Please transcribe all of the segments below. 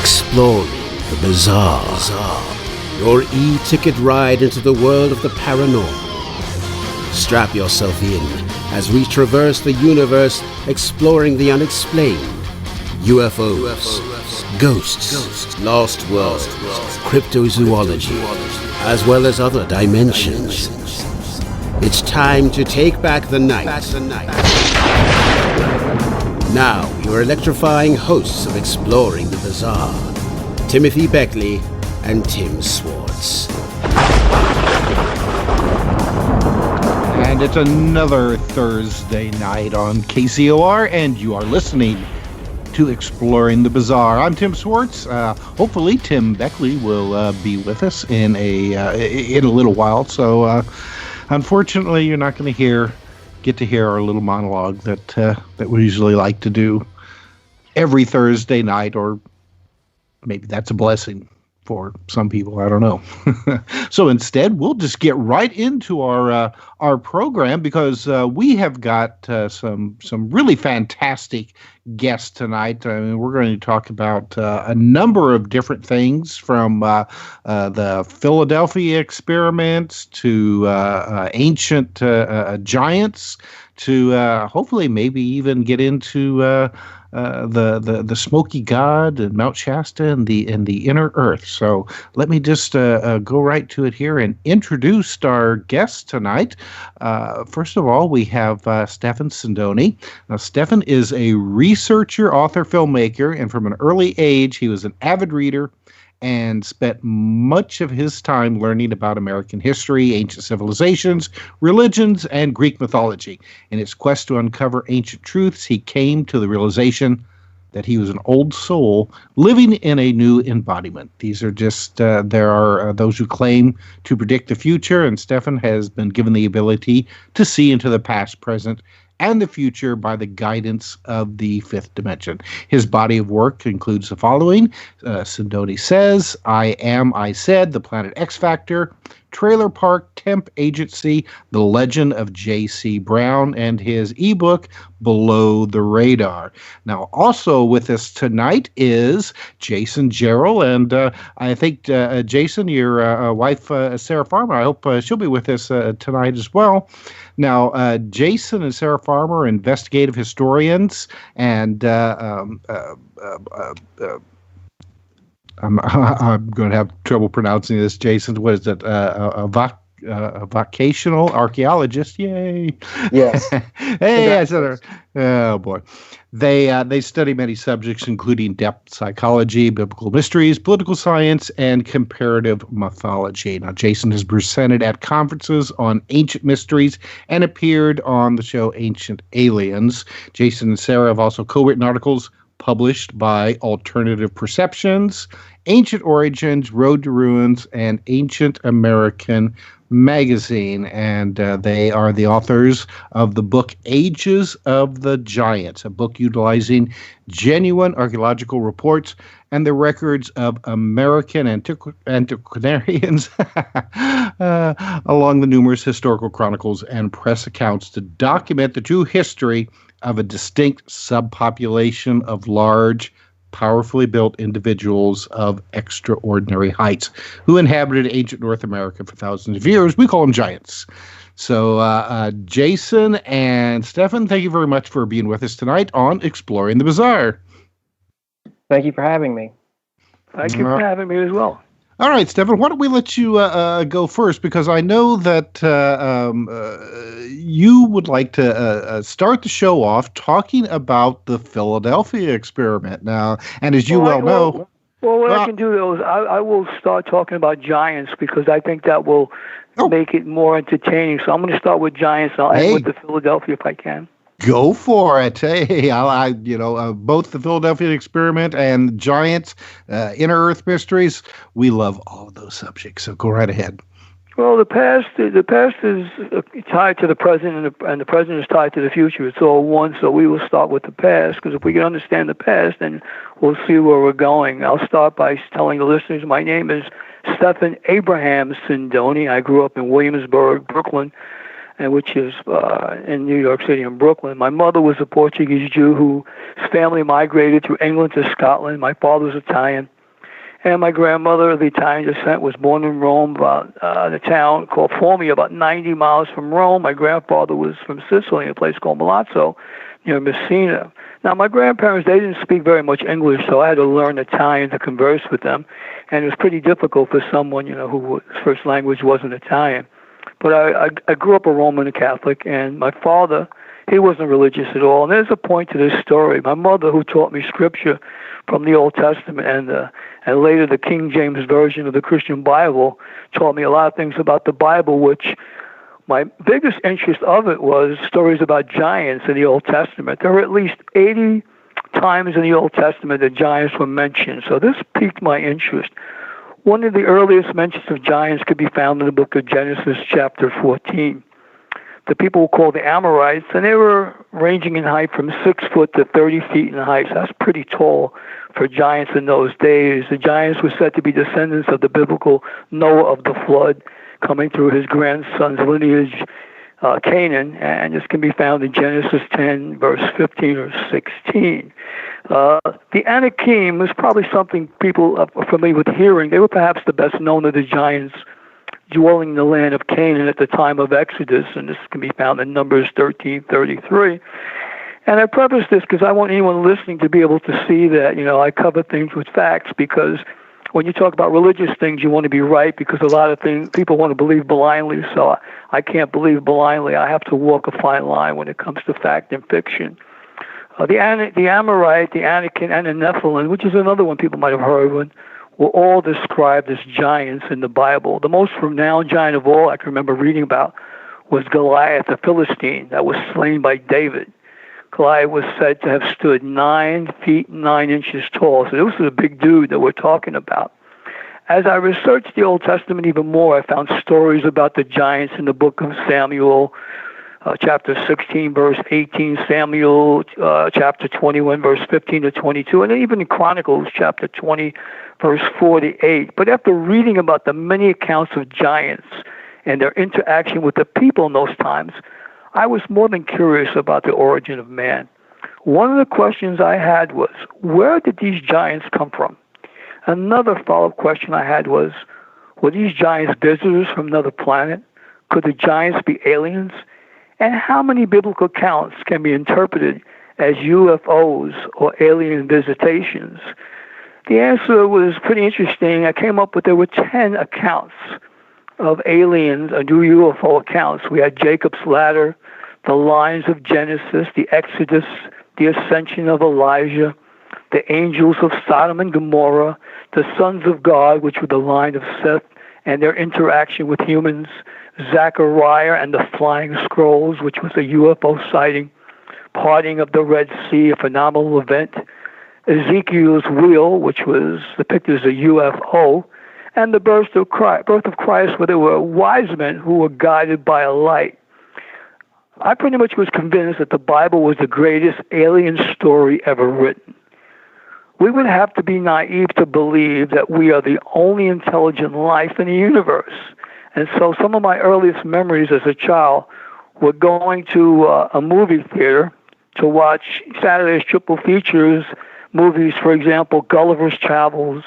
Exploring the bizarre. Your e-ticket ride into the world of the paranormal. Strap yourself in as we traverse the universe exploring the unexplained. UFOs, ghosts, lost worlds, cryptozoology, as well as other dimensions. It's time to take back the night. Now, your electrifying hosts of Exploring the Bizarre, Timothy Beckley and Tim Swartz. And it's another Thursday night on KCOR, and you are listening to Exploring the Bizarre. I'm Tim Swartz. Hopefully, Tim Beckley will be with us in a little while. So, unfortunately, you're not going to get to hear our little monologue that we usually like to do every Thursday night, or maybe that's a blessing for some people. I don't know. So instead, we'll just get right into our program, because we have got some really fantastic guests tonight. I mean, we're going to talk about a number of different things, from the Philadelphia experiments to ancient giants, to hopefully maybe even get into the Smoky God and Mount Shasta and the inner earth. So let me just go right to it here and introduce our guests tonight. First of all, we have Stefan Sindoni. Now, Stefan is a researcher, author, filmmaker, and from an early age, he was an avid reader and spent much of his time learning about American history, ancient civilizations, religions, and Greek mythology. In his quest to uncover ancient truths, he came to the realization that he was an old soul living in a new embodiment. These are just, there are those who claim to predict the future, and Stefan has been given the ability to see into the past, present, and the future by the guidance of the fifth dimension. His body of work includes the following: Sindoni Says, I Am, I Said, The Planet X Factor, Trailer Park Temp Agency, The Legend of J.C. Brown, and his ebook, Below the Radar. Now, also with us tonight is Jason Jarrell, and I think, Jason, your wife, Sarah Farmer, I hope she'll be with us tonight as well. Now, Jason and Sarah Farmer are investigative historians, and I'm going to have trouble pronouncing this, Jason. What is it? A vocational archaeologist. Yay. Yes. Hey, I said her. Oh, boy. They study many subjects, including depth psychology, biblical mysteries, political science, and comparative mythology. Now, Jason has presented at conferences on ancient mysteries and appeared on the show Ancient Aliens. Jason and Sarah have also co-written articles published by Alternative Perceptions, Ancient Origins, Road to Ruins, and Ancient American Magazine, and they are the authors of the book Ages of the Giants, a book utilizing genuine archaeological reports and the records of American antiquarians along the numerous historical chronicles and press accounts to document the true history of a distinct subpopulation of large, powerfully built individuals of extraordinary heights who inhabited ancient North America for thousands of years. We call them giants. So, Jason and Stefan, thank you very much for being with us tonight on Exploring the Bizarre. Thank you for having me. Thank you for having me as well. All right, Stefan, why don't we let you go first, because I know that you would like to start the show off talking about the Philadelphia experiment. Now, and as you know... Well, what I can do is I will start talking about giants, because I think that will make it more entertaining. So I'm going to start with giants, and I'll end with the Philadelphia if I can. Go for it. Hey, both the Philadelphia experiment and giants, inner Earth mysteries, we love all of those subjects. So go right ahead. Well, the past is tied to the present, and the present is tied to the future. It's all one. So we will start with the past, because if we can understand the past, then we'll see where we're going. I'll start by telling the listeners my name is Stefan Abraham Sindoni. I grew up in Williamsburg, Brooklyn, which is in New York City and Brooklyn. My mother was a Portuguese Jew whose family migrated through England to Scotland. My father was Italian. And my grandmother of the Italian descent was born in Rome, about in a town called Formia, about 90 miles from Rome. My grandfather was from Sicily, a place called Milazzo, near Messina. Now, my grandparents, they didn't speak very much English, so I had to learn Italian to converse with them. And it was pretty difficult for someone, whose first language wasn't Italian. But I grew up a Roman Catholic, and my father, he wasn't religious at all. And there's a point to this story. My mother, who taught me scripture from the Old Testament and later the King James Version of the Christian Bible, taught me a lot of things about the Bible, which my biggest interest of it was stories about giants in the Old Testament. There were at least 80 times in the Old Testament that giants were mentioned. So this piqued my interest. One of the earliest mentions of giants could be found in the book of Genesis, chapter 14. The people were called the Amorites, and they were ranging in height from 6 foot to 30 feet in height. So that's pretty tall for giants in those days. The giants were said to be descendants of the biblical Noah of the flood, coming through his grandson's lineage, Canaan, and this can be found in Genesis 10, verse 15 or 16. The Anakim was probably something people are familiar with hearing. They were perhaps the best known of the giants dwelling in the land of Canaan at the time of Exodus, and this can be found in Numbers 13:33. And I preface this because I want anyone listening to be able to see that, I cover things with facts, because when you talk about religious things, you want to be right, because a lot of things people want to believe blindly, so I can't believe blindly. I have to walk a fine line when it comes to fact and fiction. The Amorite, the Anakim, and the Nephilim, which is another one people might have heard of, were all described as giants in the Bible. The most renowned giant of all I can remember reading about was Goliath, the Philistine, that was slain by David. Goliath was said to have stood 9 feet 9 inches tall. So this is a big dude that we're talking about. As I researched the Old Testament even more, I found stories about the giants in the book of Samuel, chapter 16, verse 18, Samuel, chapter 21, verse 15 to 22, and even in Chronicles, chapter 20, verse 48. But after reading about the many accounts of giants and their interaction with the people in those times, I was more than curious about the origin of man. One of the questions I had was, where did these giants come from? Another follow-up question I had was, were these giants visitors from another planet? Could the giants be aliens? And how many biblical accounts can be interpreted as UFOs or alien visitations? The answer was pretty interesting. I came up with there were 10 accounts of aliens, new UFO accounts. We had Jacob's Ladder, the lines of Genesis, the Exodus, the ascension of Elijah, the angels of Sodom and Gomorrah, the sons of God, which were the line of Seth, and their interaction with humans, Zechariah and the flying scrolls, which was a UFO sighting, parting of the Red Sea, a phenomenal event, Ezekiel's wheel, which was depicted as a UFO, and the birth of Christ, where there were wise men who were guided by a light. I pretty much was convinced that the Bible was the greatest alien story ever written. We would have to be naive to believe that we are the only intelligent life in the universe. And so some of my earliest memories as a child were going to a movie theater to watch Saturday's triple features movies, for example, Gulliver's Travels,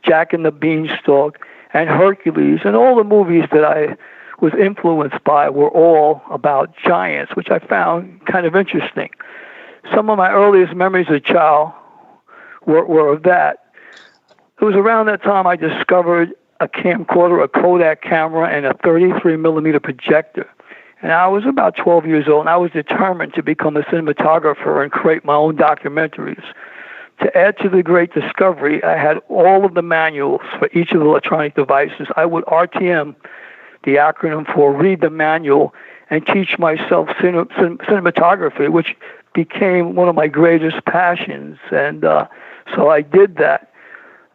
Jack and the Beanstalk, and Hercules. And all the movies that I was influenced by were all about giants, which I found kind of interesting. Some of my earliest memories as a child were of that. It was around that time I discovered a camcorder, a Kodak camera, and a 33 millimeter projector. And I was about 12 years old, and I was determined to become a cinematographer and create my own documentaries. To add to the great discovery, I had all of the manuals for each of the electronic devices. I would RTM, the acronym for read the manual, and teach myself cinematography, which became one of my greatest passions. And so I did that.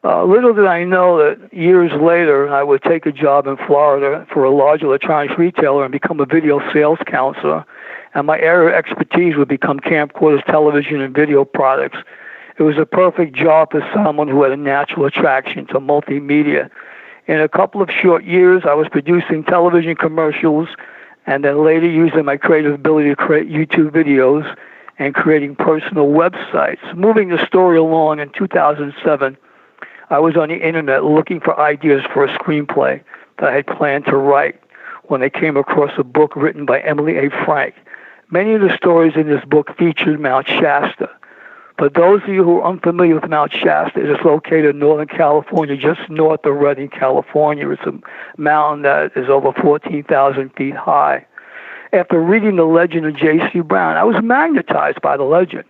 Little did I know that years later I would take a job in Florida for a large electronics retailer and become a video sales counselor. And my area of expertise would become camcorders, television, and video products. It was a perfect job for someone who had a natural attraction to multimedia. In a couple of short years, I was producing television commercials and then later using my creative ability to create YouTube videos and creating personal websites. Moving the story along, in 2007, I was on the internet looking for ideas for a screenplay that I had planned to write when I came across a book written by Emily A. Frank. Many of the stories in this book featured Mount Shasta. But those of you who are unfamiliar with Mount Shasta, it is located in Northern California, just north of Redding, California. It's a mountain that is over 14,000 feet high. After reading the legend of J.C. Brown, I was magnetized by the legend.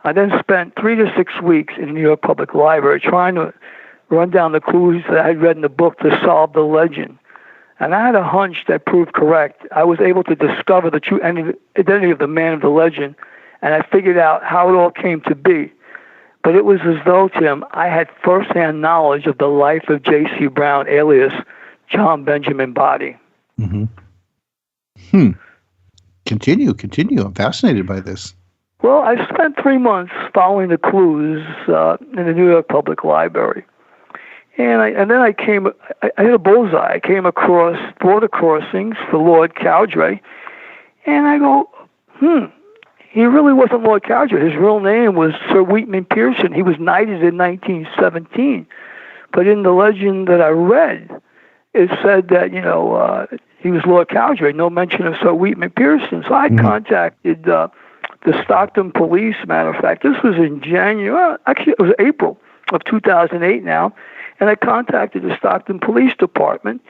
I then spent 3 to 6 weeks in the New York Public Library trying to run down the clues that I had read in the book to solve the legend. And I had a hunch that proved correct. I was able to discover the true identity of the man of the legend, and I figured out how it all came to be. But it was as though, Tim, I had firsthand knowledge of the life of J.C. Brown, alias John Benjamin Body. Mm-hmm. Continue. I'm fascinated by this. Well, I spent 3 months following the clues in the New York Public Library. And then I hit a bullseye. I came across border crossings for Lord Cowdray, and I go, he really wasn't Lord Cowdray. His real name was Sir Wheatman Pearson. He was knighted in 1917. But in the legend that I read, it said that, he was Lord Cowdray, no mention of Sir Wheatman Pearson. So I contacted the Stockton police, matter of fact. This was in January, actually it was April of 2008 now. And I contacted the Stockton Police Department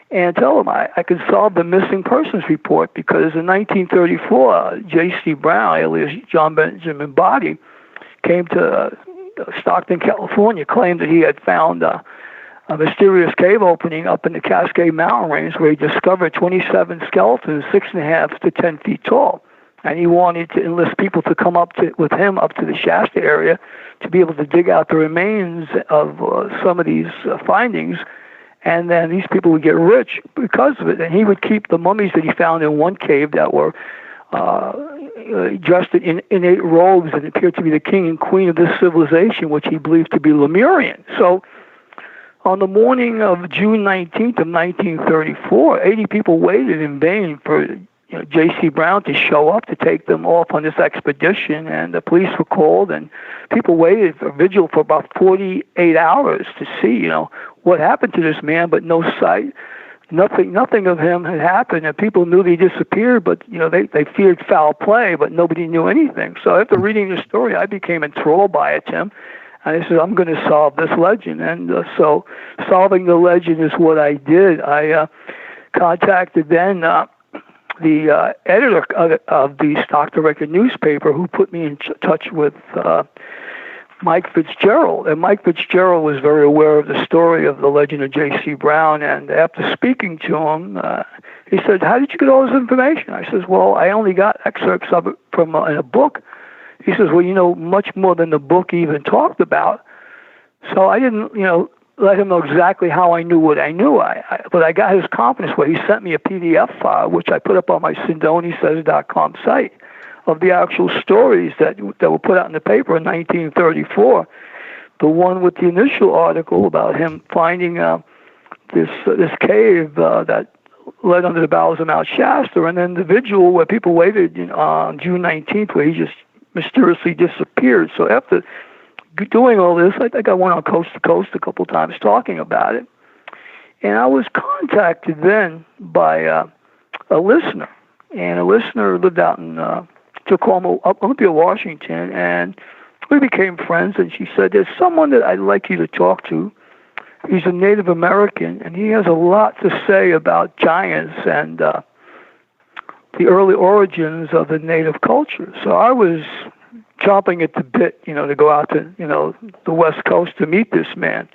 and told them I could solve the missing persons report because in 1934, J.C. Brown, alias John Benjamin Body, came to Stockton, California, claimed that he had found a mysterious cave opening up in the Cascade Mountain Range where he discovered 27 skeletons, 6.5 to 10 feet tall. And he wanted to enlist people to come with him up to the Shasta area to be able to dig out the remains of some of these findings. And then these people would get rich because of it. And he would keep the mummies that he found in one cave that were dressed in innate robes and appeared to be the king and queen of this civilization, which he believed to be Lemurian. So on the morning of June 19th of 1934, 80 people waited in vain for J.C. Brown to show up to take them off on this expedition, and the police were called, and people waited for vigil for about 48 hours to see, what happened to this man, but no sight. Nothing of him had happened, and people knew he disappeared, but they feared foul play, but nobody knew anything. So after reading the story, I became enthralled by it, Tim. And I said, I'm going to solve this legend. And so solving the legend is what I did. I contacted then the editor of the Stockton Record newspaper, who put me in touch with Mike Fitzgerald. And Mike Fitzgerald was very aware of the story of the legend of J.C. Brown. And after speaking to him, he said, how did you get all this information? I says, well, I only got excerpts of it from in a book. He says, well, much more than the book even talked about. So I didn't, let him know exactly how I knew what I knew. But I got his confidence where he sent me a PDF file, which I put up on my SindoniSays.com site, of the actual stories that were put out in the paper in 1934. The one with the initial article about him finding this cave that led under the bowels of Mount Shasta, and then the vigil where people waited on June 19th, where he just mysteriously disappeared. So after doing all this, I think I went on Coast to Coast a couple times talking about it. And I was contacted then by a listener. And a listener lived out in Tacoma, Olympia, Washington. And we became friends. And she said, there's someone that I'd like you to talk to. He's a Native American, and he has a lot to say about giants and the early origins of the Native culture. So I was chomping at the bit, to go out to, the West Coast to meet this man.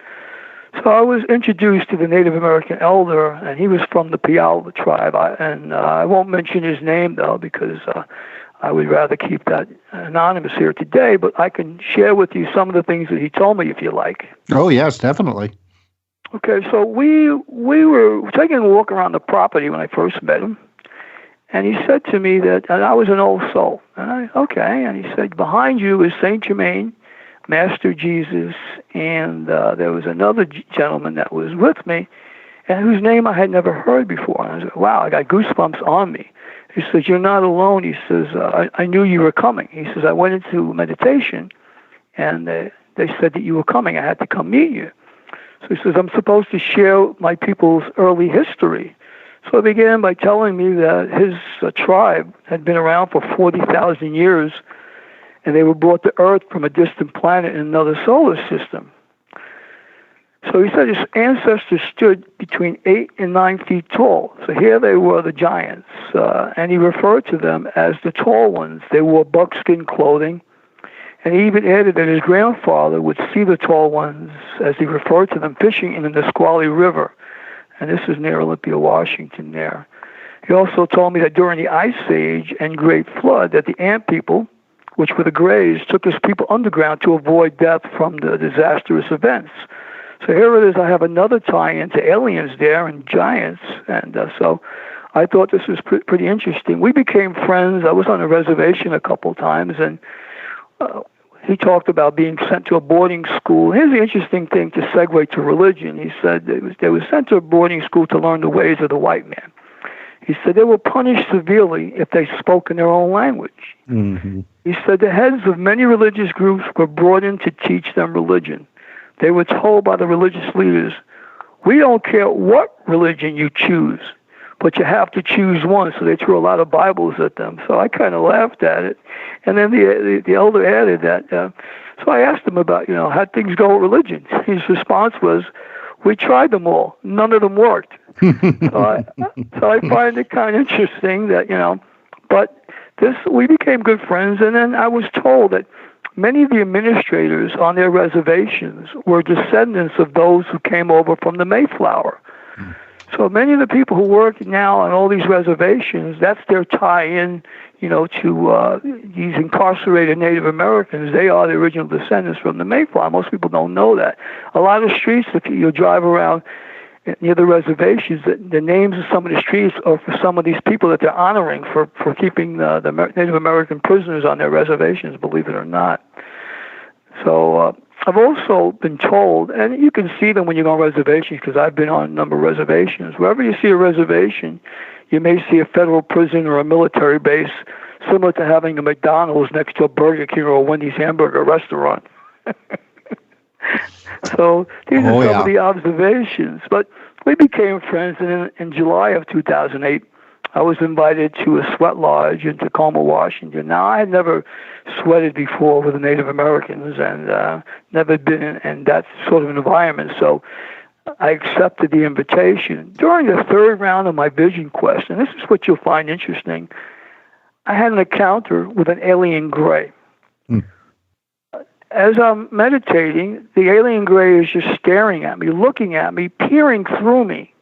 So I was introduced to the Native American elder, and he was from the Puyallup tribe. I won't mention his name, though, because I would rather keep that anonymous here today, but I can share with you some of the things that he told me if you like. Oh, yes, definitely. Okay, so we were taking a walk around the property when I first met him. And he said to me that, and I was an old soul. And and he said, behind you is Saint Germain, Master Jesus, and there was another gentleman that was with me, and whose name I had never heard before. And I said, wow, I got goosebumps on me. He says, you're not alone. He says, I knew you were coming. He says, I went into meditation, and they said that you were coming. I had to come meet you. So he says, I'm supposed to share my people's early history. So he began by telling me that his tribe had been around for 40,000 years, and they were brought to Earth from a distant planet in another solar system. So he said his ancestors stood between 8 and 9 feet tall. So here they were, the giants, and he referred to them as the tall ones. They wore buckskin clothing, and he even added that his grandfather would see the tall ones, as he referred to them, fishing in the Nisqually River. And this is near Olympia, Washington there. He also told me that during the Ice Age and Great Flood, that the Ant people, which were the Greys, took his people underground to avoid death from the disastrous events. So here it is. I have another tie-in to aliens there and giants. And so I thought this was pretty interesting. We became friends. I was on a reservation a couple times, and he talked about being sent to a boarding school. Here's the interesting thing to segue to religion. He said they were sent to a boarding school to learn the ways of the white man. He said they were punished severely if they spoke in their own language. Mm-hmm. He said the heads of many religious groups were brought in to teach them religion. They were told by the religious leaders, we don't care what religion you choose, but you have to choose one. So they threw a lot of Bibles at them. So I kind of laughed at it. And then the elder added that, so I asked him about, how'd things go with religion? His response was, we tried them all. None of them worked. So I find it kind of interesting that, but we became good friends. And then I was told that many of the administrators on their reservations were descendants of those who came over from the Mayflower. So many of the people who work now on all these reservations, that's their tie-in, to these incarcerated Native Americans. They are the original descendants from the Mayflower. Most people don't know that. A lot of streets, if you drive around near the reservations, the names of some of the streets are for some of these people that they're honoring for keeping the Native American prisoners on their reservations, believe it or not. So I've also been told, and you can see them when you go on reservations, because I've been on a number of reservations. Wherever you see a reservation, you may see a federal prison or a military base, similar to having a McDonald's next to a Burger King or a Wendy's hamburger restaurant. So these are some of the observations. But we became friends, and in July of 2008, I was invited to a sweat lodge in Tacoma, Washington. Now, I had never sweated before with the Native Americans and never been in that sort of environment, so I accepted the invitation. During the third round of my vision quest, and this is what you'll find interesting, I had an encounter with an alien gray. As I'm meditating, the alien gray is just staring at me, looking at me, peering through me.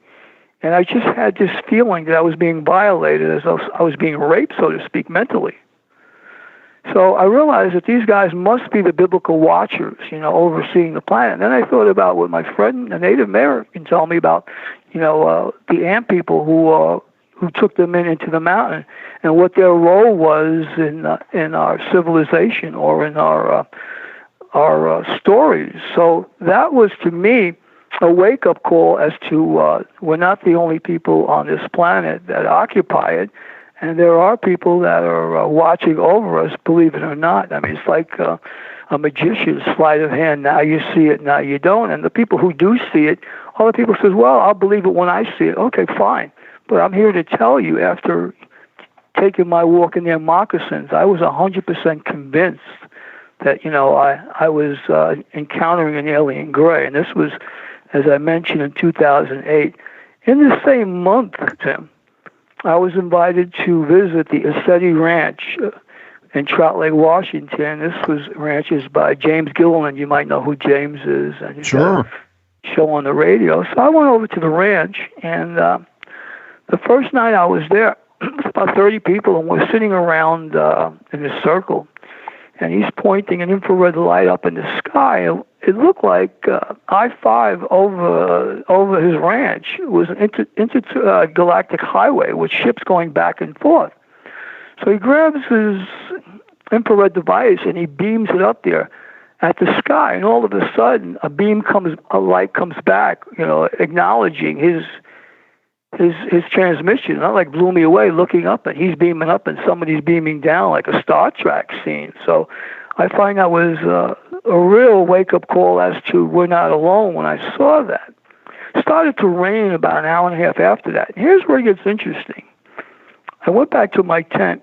And I just had this feeling that I was being violated, as I was being raped, so to speak, mentally. So I realized that these guys must be the biblical watchers, overseeing the planet. And then I thought about what my friend, a Native American, told me about, the ant people who took them into the mountain, and what their role was in our civilization or in our stories. So that was, to me, a wake-up call as to we're not the only people on this planet that occupy it, and there are people that are watching over us, believe it or not. I mean, it's like a magician's sleight of hand. Now you see it, now you don't. And the people who do see it, other people says, well, I'll believe it when I see it. Okay, fine. But I'm here to tell you, after taking my walk in their moccasins, I was 100% convinced that, I was encountering an alien gray. And this was, as I mentioned, in 2008. In the same month, Tim, I was invited to visit the Assetti Ranch in Trout Lake, Washington. This was ranches by James Gilliland. You might know who James is. And he's got a show on the radio. So I went over to the ranch, and the first night I was there, about 30 people, and we're sitting around in a circle. And he's pointing an infrared light up in the sky. It looked like I-5 over his ranch. It was an intergalactic highway with ships going back and forth. So he grabs his infrared device and he beams it up there at the sky. And all of a sudden, a light comes back, acknowledging his transmission. And that like blew me away looking up, and he's beaming up and somebody's beaming down, like a Star Trek scene. So I find that was a real wake-up call as to we're not alone when I saw that. It started to rain about an hour and a half after that. And here's where it gets interesting. I went back to my tent,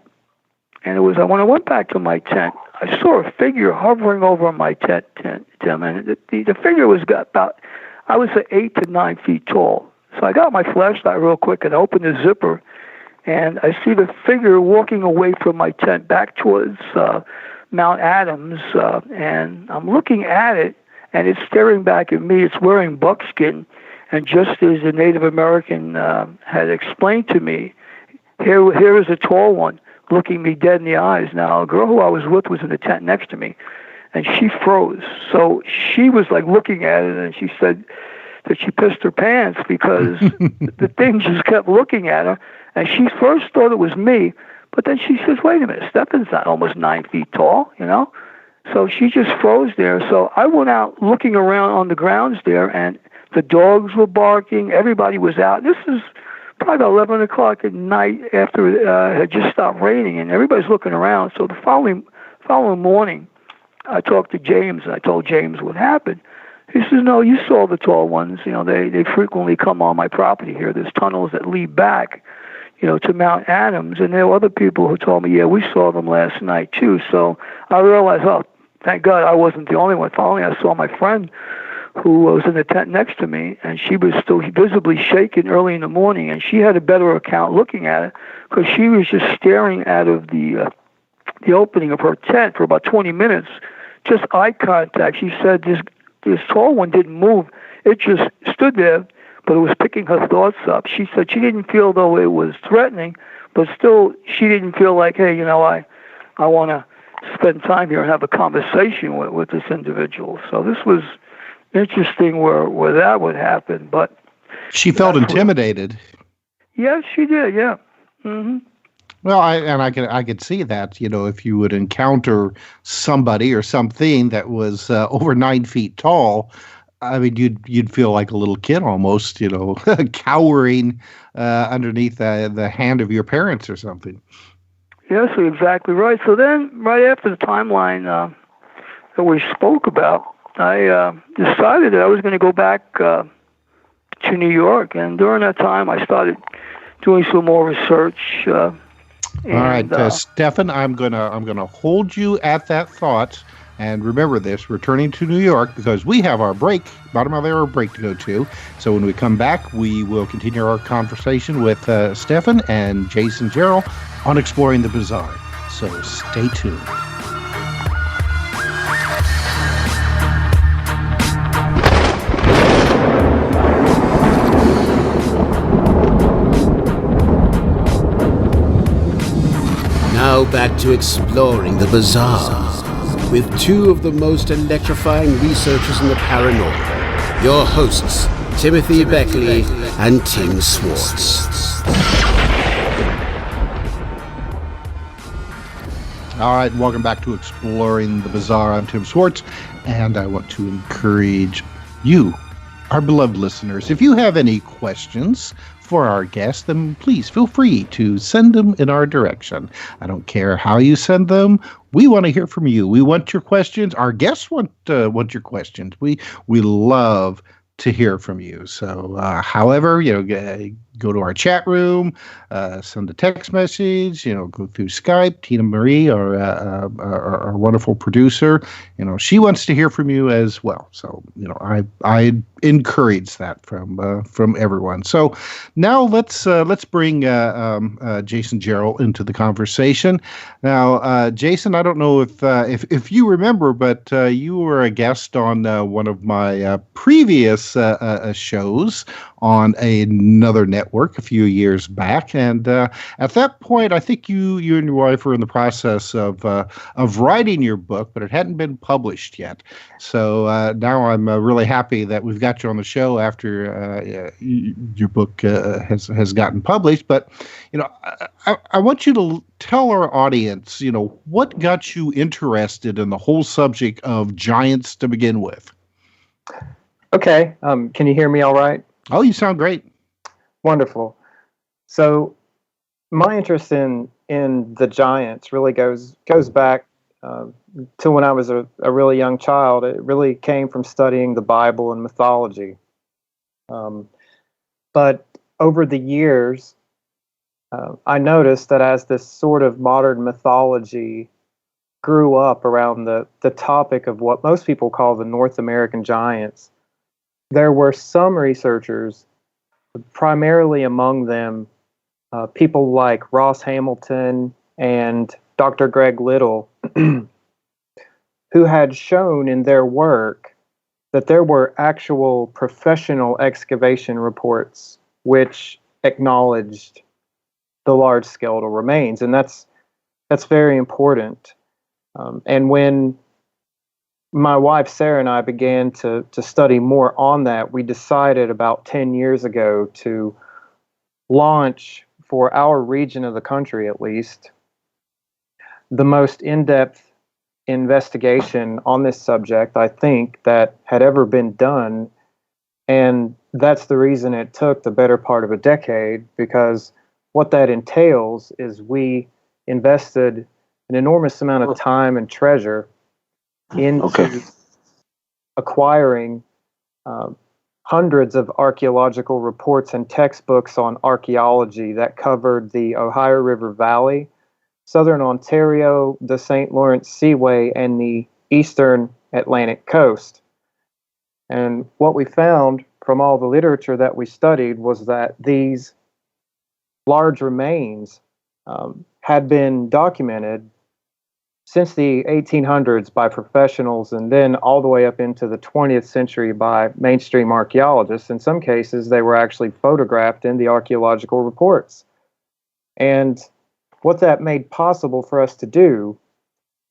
and it was when I went back to my tent, I saw a figure hovering over my tent, Tim, and the figure was about, I would say, 8 to 9 feet tall. So I got my flashlight real quick and opened the zipper, and I see the figure walking away from my tent back towards Mount Adams, and I'm looking at it, and it's staring back at me. It's wearing buckskin, and just as the Native American had explained to me, here is a tall one looking me dead in the eyes. Now, a girl who I was with was in the tent next to me, and she froze. So she was like looking at it, and she said that she pissed her pants because the thing just kept looking at her, and she first thought it was me, but then she says, wait a minute, Stefan's not almost 9 feet tall, you know? So she just froze there. So I went out looking around on the grounds there, and the dogs were barking. Everybody was out. This is probably about 11 o'clock at night after it had just stopped raining, and everybody's looking around. So the following morning, I talked to James, and I told James what happened. He says, no, you saw the tall ones. You know, they frequently come on my property here. There's tunnels that lead back, you know, to Mount Adams. And there were other people who told me, yeah, we saw them last night too. So I realized, oh, thank God I wasn't the only one. Finally, I saw my friend who was in the tent next to me, and she was still visibly shaken early in the morning, and she had a better account looking at it because she was just staring out of the opening of her tent for about 20 minutes, just eye contact. She said this tall one didn't move. It just stood there, but it was picking her thoughts up. She said she didn't feel though it was threatening, but still she didn't feel like, hey, you know, I want to spend time here and have a conversation with this individual. So this was interesting where that would happen, but she felt intimidated. Yes, she did. Yeah. Mm-hmm. Well, I could see that, you know, if you would encounter somebody or something that was over 9 feet tall, I mean, you'd feel like a little kid almost, you know, cowering underneath the hand of your parents or something. Yes, you're exactly right. So then, right after the timeline that we spoke about, I decided that I was going to go back to New York, and during that time, I started doing some more research. All right, Stefan, I'm gonna hold you at that thought, and remember this: returning to New York because we have our bottom of the hour break to go to. So when we come back, we will continue our conversation with Stefan and Jason Jarrell on exploring the bizarre. So stay tuned. Now back to exploring the bizarre with two of the most electrifying researchers in the paranormal, your hosts, Timothy Beckley and Tim Swartz. All right, welcome back to Exploring the Bizarre. I'm Tim Swartz, and I want to encourage you, our beloved listeners, if you have any questions for our guests, then please feel free to send them in our direction. I don't care how you send them. We want to hear from you. We want your questions. Our guests want your questions. We love to hear from you. So, however, you know, go to our chat room, send a text message, you know, go through Skype. Tina Marie, our wonderful producer, you know, she wants to hear from you as well. So, you know, I encourage that from everyone. So now let's bring Jason Jarrell into the conversation. Now, Jason, I don't know if you remember, but you were a guest on one of my previous shows on another network a few years back, and at that point, I think you and your wife were in the process of writing your book, but it hadn't been published yet. So now I'm really happy that we've got you on the show after your book has gotten published. But you know, I want you to tell our audience, you know, what got you interested in the whole subject of giants to begin with. Okay. Can you hear me all right? Oh, you sound great. Wonderful. So my interest in the giants really goes back uh, till when I was a really young child. It really came from studying the Bible and mythology. But over the years, I noticed that as this sort of modern mythology grew up around the topic of what most people call the North American giants, there were some researchers, primarily among them people like Ross Hamilton and Dr. Greg Little, who had shown in their work that there were actual professional excavation reports which acknowledged the large skeletal remains, and that's very important. And when my wife Sarah and I began to study more on that, we decided about 10 years ago to launch, for our region of the country at least, the most in-depth investigation on this subject, I think, that had ever been done. And that's the reason it took the better part of a decade, because what that entails is we invested an enormous amount of time and treasure into acquiring hundreds of archaeological reports and textbooks on archaeology that covered the Ohio River Valley, southern Ontario, the St. Lawrence Seaway, and the eastern Atlantic coast. And what we found from all the literature that we studied was that these large remains had been documented since the 1800s by professionals, and then all the way up into the 20th century by mainstream archaeologists. In some cases, they were actually photographed in the archaeological reports. And what that made possible for us to do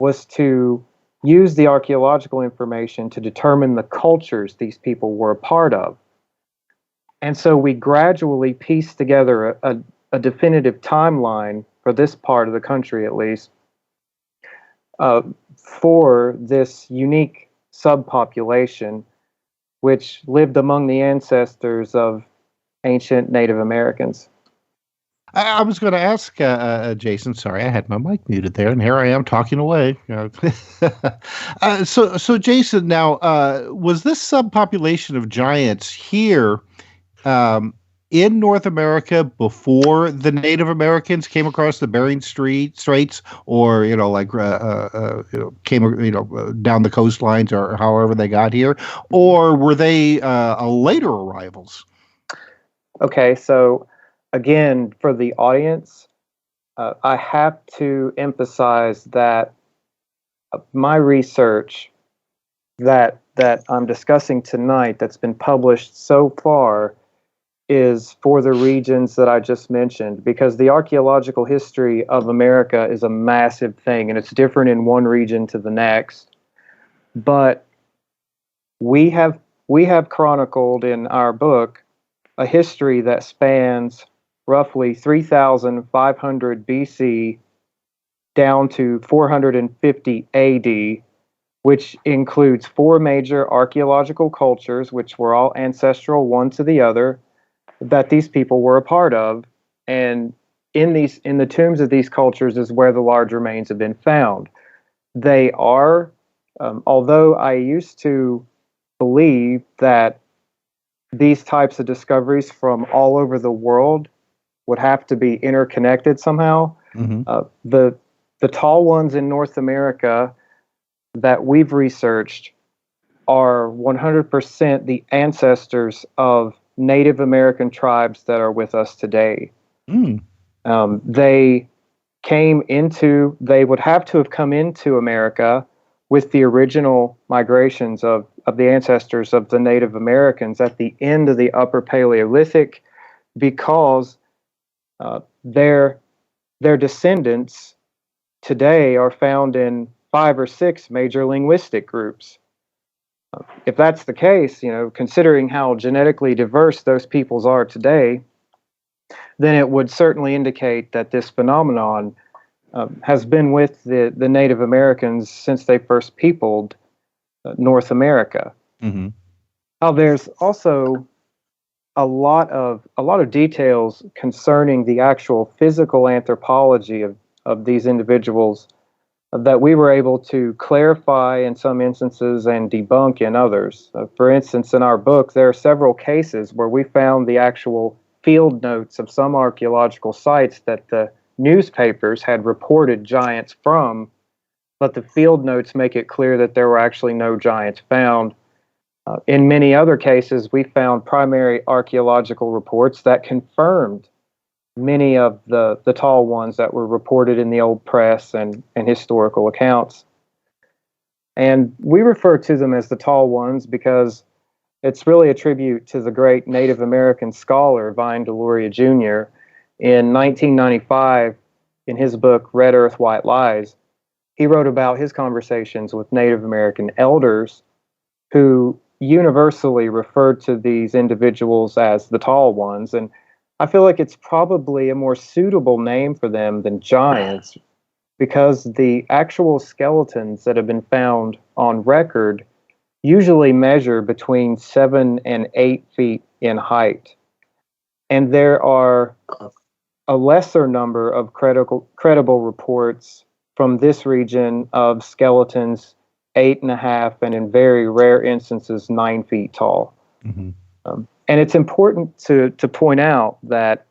was to use the archaeological information to determine the cultures these people were a part of. And so we gradually pieced together a definitive timeline for this part of the country, at least, for this unique subpopulation which lived among the ancestors of ancient Native Americans. I was going to ask Jason. Sorry, I had my mic muted there, and here I am talking away. So Jason, now was this subpopulation of giants here in North America before the Native Americans came across the Bering Straits, or came down the coastlines, or however they got here, or were they later arrivals? Okay, so again, for the audience, I have to emphasize that my research that I'm discussing tonight, that's been published so far, is for the regions that I just mentioned, because the archaeological history of America is a massive thing, and it's different in one region to the next. But we have chronicled in our book a history that spans roughly 3,500 BC down to 450 AD, which includes 4 major archaeological cultures, which were all ancestral one to the other, that these people were a part of. And in the tombs of these cultures is where the large remains have been found. They are, although I used to believe that these types of discoveries from all over the world would have to be interconnected somehow. Mm-hmm. The tall ones in North America that we've researched are 100% the ancestors of Native American tribes that are with us today. Mm. They would have to have come into America with the original migrations of the ancestors of the Native Americans at the end of the Upper Paleolithic, because their descendants today are found in 5 or 6 major linguistic groups. If that's the case, considering how genetically diverse those peoples are today, then it would certainly indicate that this phenomenon has been with the Native Americans since they first peopled North America. Mm-hmm. Now, there's also a lot of details concerning the actual physical anthropology of these individuals that we were able to clarify in some instances and debunk in others. For instance, in our book, there are several cases where we found the actual field notes of some archaeological sites that the newspapers had reported giants from, but the field notes make it clear that there were actually no giants found. In many other cases, we found primary archaeological reports that confirmed many of the tall ones that were reported in the old press and historical accounts. And we refer to them as the tall ones because it's really a tribute to the great Native American scholar Vine Deloria Jr. In 1995, in his book Red Earth, White Lies, he wrote about his conversations with Native American elders who universally referred to these individuals as the tall ones. And I feel like it's probably a more suitable name for them than giants because the actual skeletons that have been found on record usually measure between 7 and 8 feet in height. And there are a lesser number of credible reports from this region of skeletons 8.5 and in very rare instances 9 feet tall. Mm-hmm. And it's important to point out that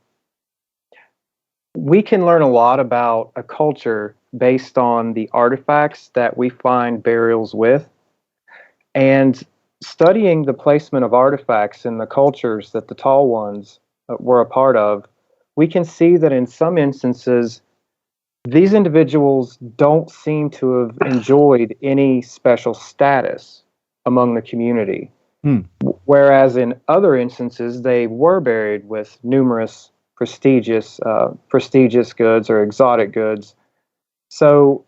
we can learn a lot about a culture based on the artifacts that we find burials with. And studying the placement of artifacts in the cultures that the tall ones were a part of, we can see that in some instances, these individuals don't seem to have enjoyed any special status among the community. Whereas in other instances, they were buried with numerous prestigious goods or exotic goods. So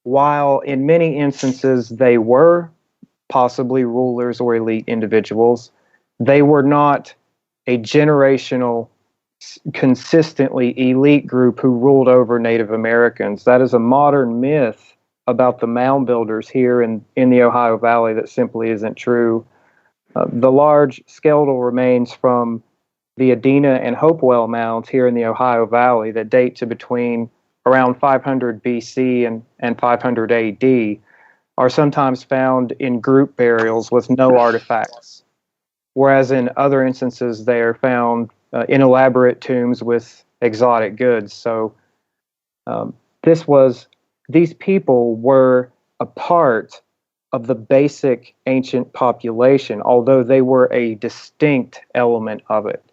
while in many instances they were possibly rulers or elite individuals, they were not a generational, consistently elite group who ruled over Native Americans. That is a modern myth about the mound builders here in the Ohio Valley that simply isn't true. The large skeletal remains from the Adena and Hopewell mounds here in the Ohio Valley that date to between around 500 BC and 500 AD are sometimes found in group burials with no artifacts, whereas in other instances they are found in elaborate tombs with exotic goods. So these people were a part of the basic ancient population, although they were a distinct element of it.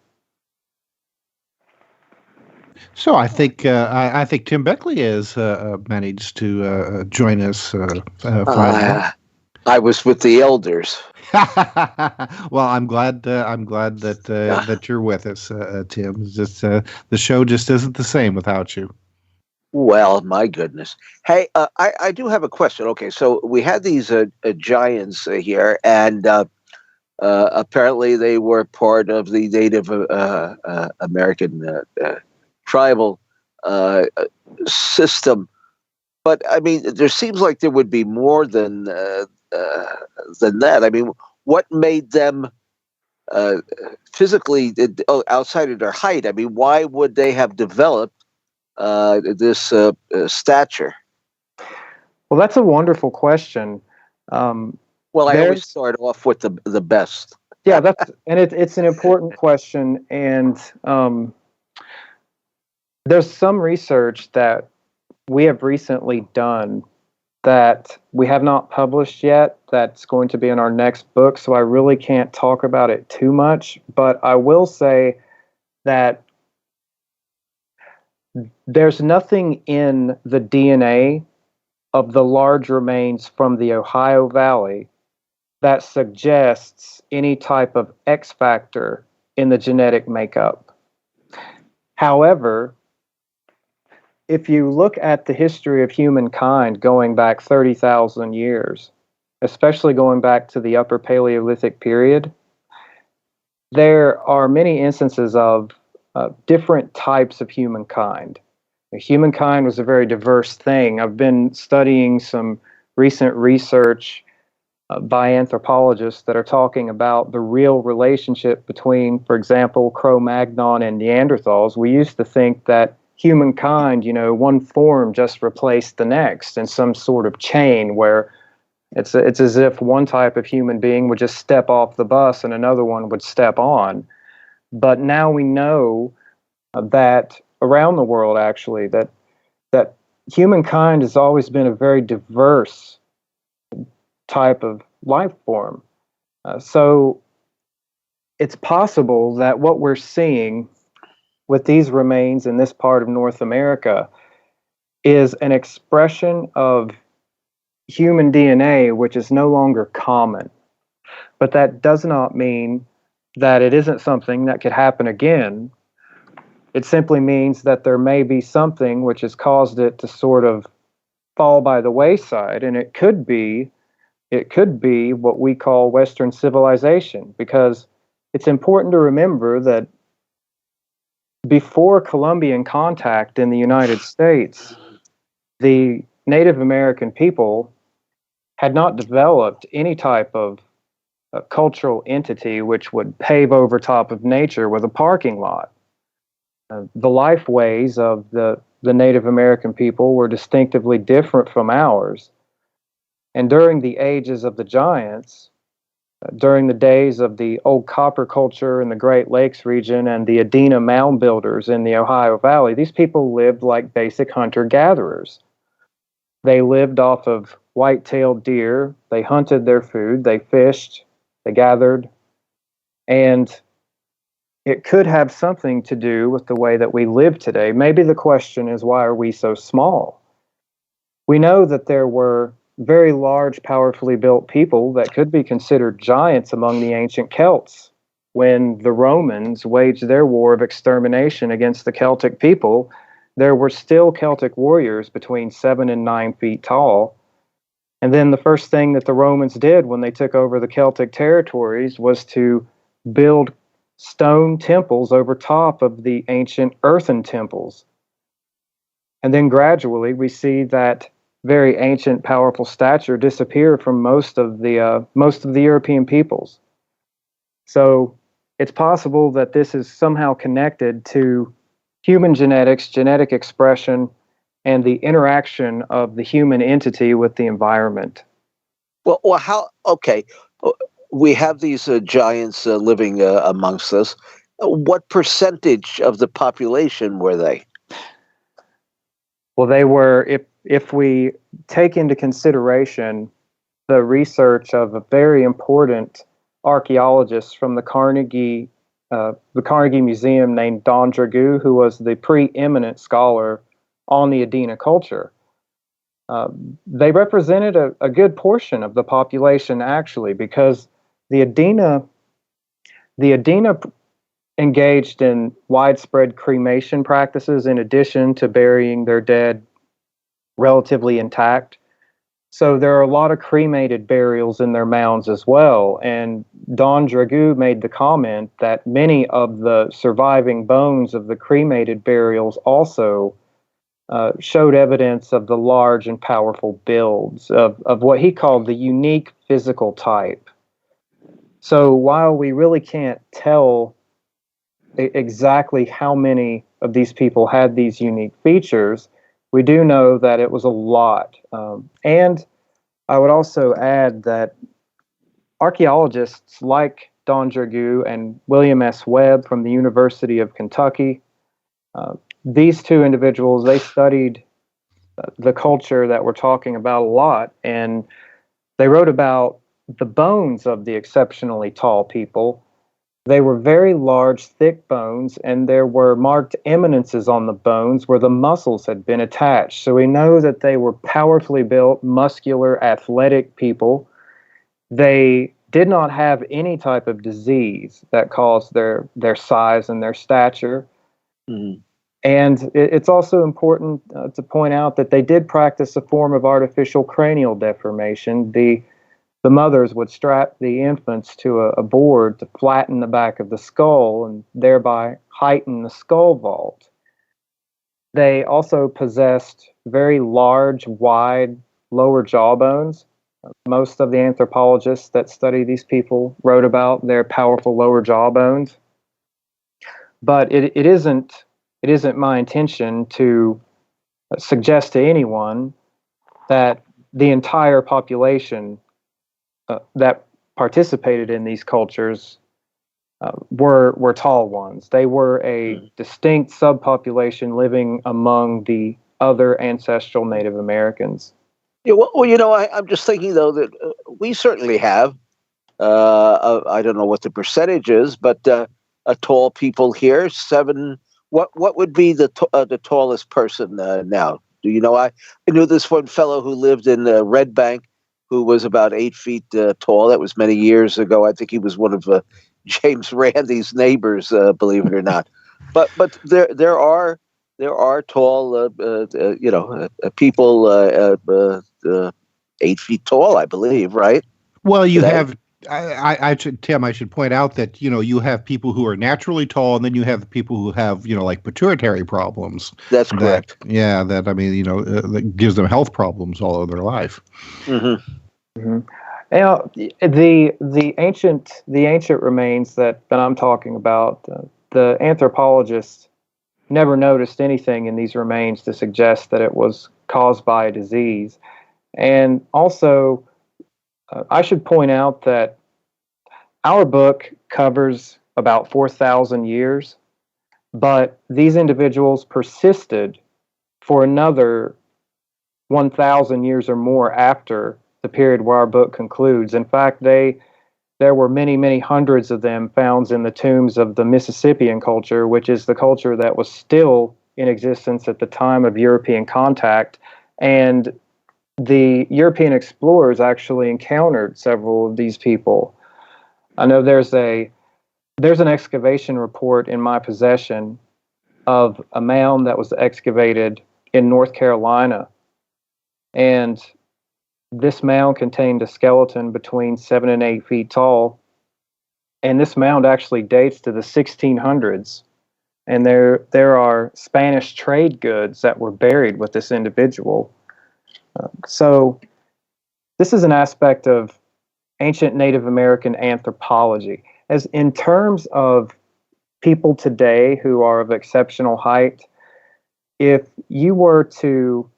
So I think Tim Beckley has managed to join us. I was with the elders. Well, I'm glad that you're with us, Tim. It's just the show just isn't the same without you. Well, my goodness. Hey, I do have a question. Okay, so we had these giants here, and apparently they were part of the Native American tribal system. But I mean, there seems like there would be more than that. I mean, what made them physically outside of their height? I mean, why would they have developed this stature? Well, that's a wonderful question. Well, I always start off with the best. Yeah, it's an important question, and there's some research that we have recently done that we have not published yet. That's going to be in our next book, so I really can't talk about it too much. But I will say that there's nothing in the DNA of the large remains from the Ohio Valley that suggests any type of X factor in the genetic makeup. However, if you look at the history of humankind going back 30,000 years, especially going back to the Upper Paleolithic period, there are many instances of different types of humankind. Humankind was a very diverse thing. I've been studying some recent research by anthropologists that are talking about the real relationship between, for example, Cro-Magnon and Neanderthals. We used to think that humankind, one form just replaced the next in some sort of chain where it's as if one type of human being would just step off the bus and another one would step on. But now we know that around the world, actually, that humankind has always been a very diverse type of life form. So it's possible that what we're seeing with these remains in this part of North America is an expression of human DNA which is no longer common. But that does not mean that it isn't something that could happen again. It simply means that there may be something which has caused it to sort of fall by the wayside, and it could be what we call Western civilization, because it's important to remember that before Columbian contact in the United States, the Native American people had not developed any type of cultural entity which would pave over top of nature with a parking lot. The life ways of the Native American people were distinctively different from ours. And during the ages of the giants, during the days of the old copper culture in the Great Lakes region and the Adena mound builders in the Ohio Valley, these people lived like basic hunter-gatherers. They lived off of white-tailed deer, they hunted their food, they fished, they gathered, and it could have something to do with the way that we live today. Maybe the question is, why are we so small? We know that there were very large, powerfully built people that could be considered giants among the ancient Celts. When the Romans waged their war of extermination against the Celtic people, there were still Celtic warriors between 7 and 9 feet tall. And then the first thing that the Romans did when they took over the Celtic territories was to build stone temples over top of the ancient earthen temples. And then gradually we see that very ancient, powerful stature disappear from most of the European peoples. So it's possible that this is somehow connected to human genetics, genetic expression, and the interaction of the human entity with the environment. Well, how? Okay, we have these giants living amongst us. What percentage of the population were they? Well, they were, if we take into consideration the research of a very important archaeologist from the Carnegie Museum named Don Dragoo, who was the preeminent scholar on the Adena culture. They represented a good portion of the population, actually, because the Adena engaged in widespread cremation practices in addition to burying their dead relatively intact. So there are a lot of cremated burials in their mounds as well. And Don Dragoo made the comment that many of the surviving bones of the cremated burials also showed evidence of the large and powerful builds of what he called the unique physical type. So while we really can't tell exactly how many of these people had these unique features, we do know that it was a lot. And I would also add that archaeologists like Don Dragoo and William S. Webb from the University of Kentucky, these two individuals, they studied the culture that we're talking about a lot, and they wrote about the bones of the exceptionally tall people. They were very large, thick bones, and there were marked eminences on the bones where the muscles had been attached. So we know that they were powerfully built, muscular, athletic people. They did not have any type of disease that caused their size and their stature. Mm-hmm. And it's also important to point out that they did practice a form of artificial cranial deformation. The mothers would strap the infants to a board to flatten the back of the skull and thereby heighten the skull vault. They also possessed very large, wide lower jawbones. Most of the anthropologists that study these people wrote about their powerful lower jawbones. But it isn't it isn't my intention to suggest to anyone that the entire population that participated in these cultures were tall ones. They were a distinct subpopulation living among the other ancestral Native Americans. Yeah, well, I'm just thinking though that we certainly have. I don't know what the percentage is, but a tall people here. What would be the tallest person now? Do you know? I knew this one fellow who lived in Red Bank, who was about 8 feet tall. That was many years ago. I think he was one of James Randi's neighbors, believe it or not. But there are tall people 8 feet tall, I believe, right? Well, you have. Tim, I should point out that you have people who are naturally tall, and then you have people who have like pituitary problems. That's correct. That gives them health problems all of their life. Mm-hmm. Mm-hmm. The ancient remains that I'm talking about, the anthropologists never noticed anything in these remains to suggest that it was caused by a disease. And also, I should point out that our book covers about 4,000 years, but these individuals persisted for another 1,000 years or more after the period where our book concludes. In fact, there were many, many hundreds of them found in the tombs of the Mississippian culture, which is the culture that was still in existence at the time of European contact. And the European explorers actually encountered several of these people. I know there's an excavation report in my possession of a mound that was excavated in North Carolina, and this mound contained a skeleton between 7 and 8 feet tall, and this mound actually dates to the 1600s. And there are Spanish trade goods that were buried with this individual. So this is an aspect of ancient Native American anthropology. As in terms of people today who are of exceptional height, if you were to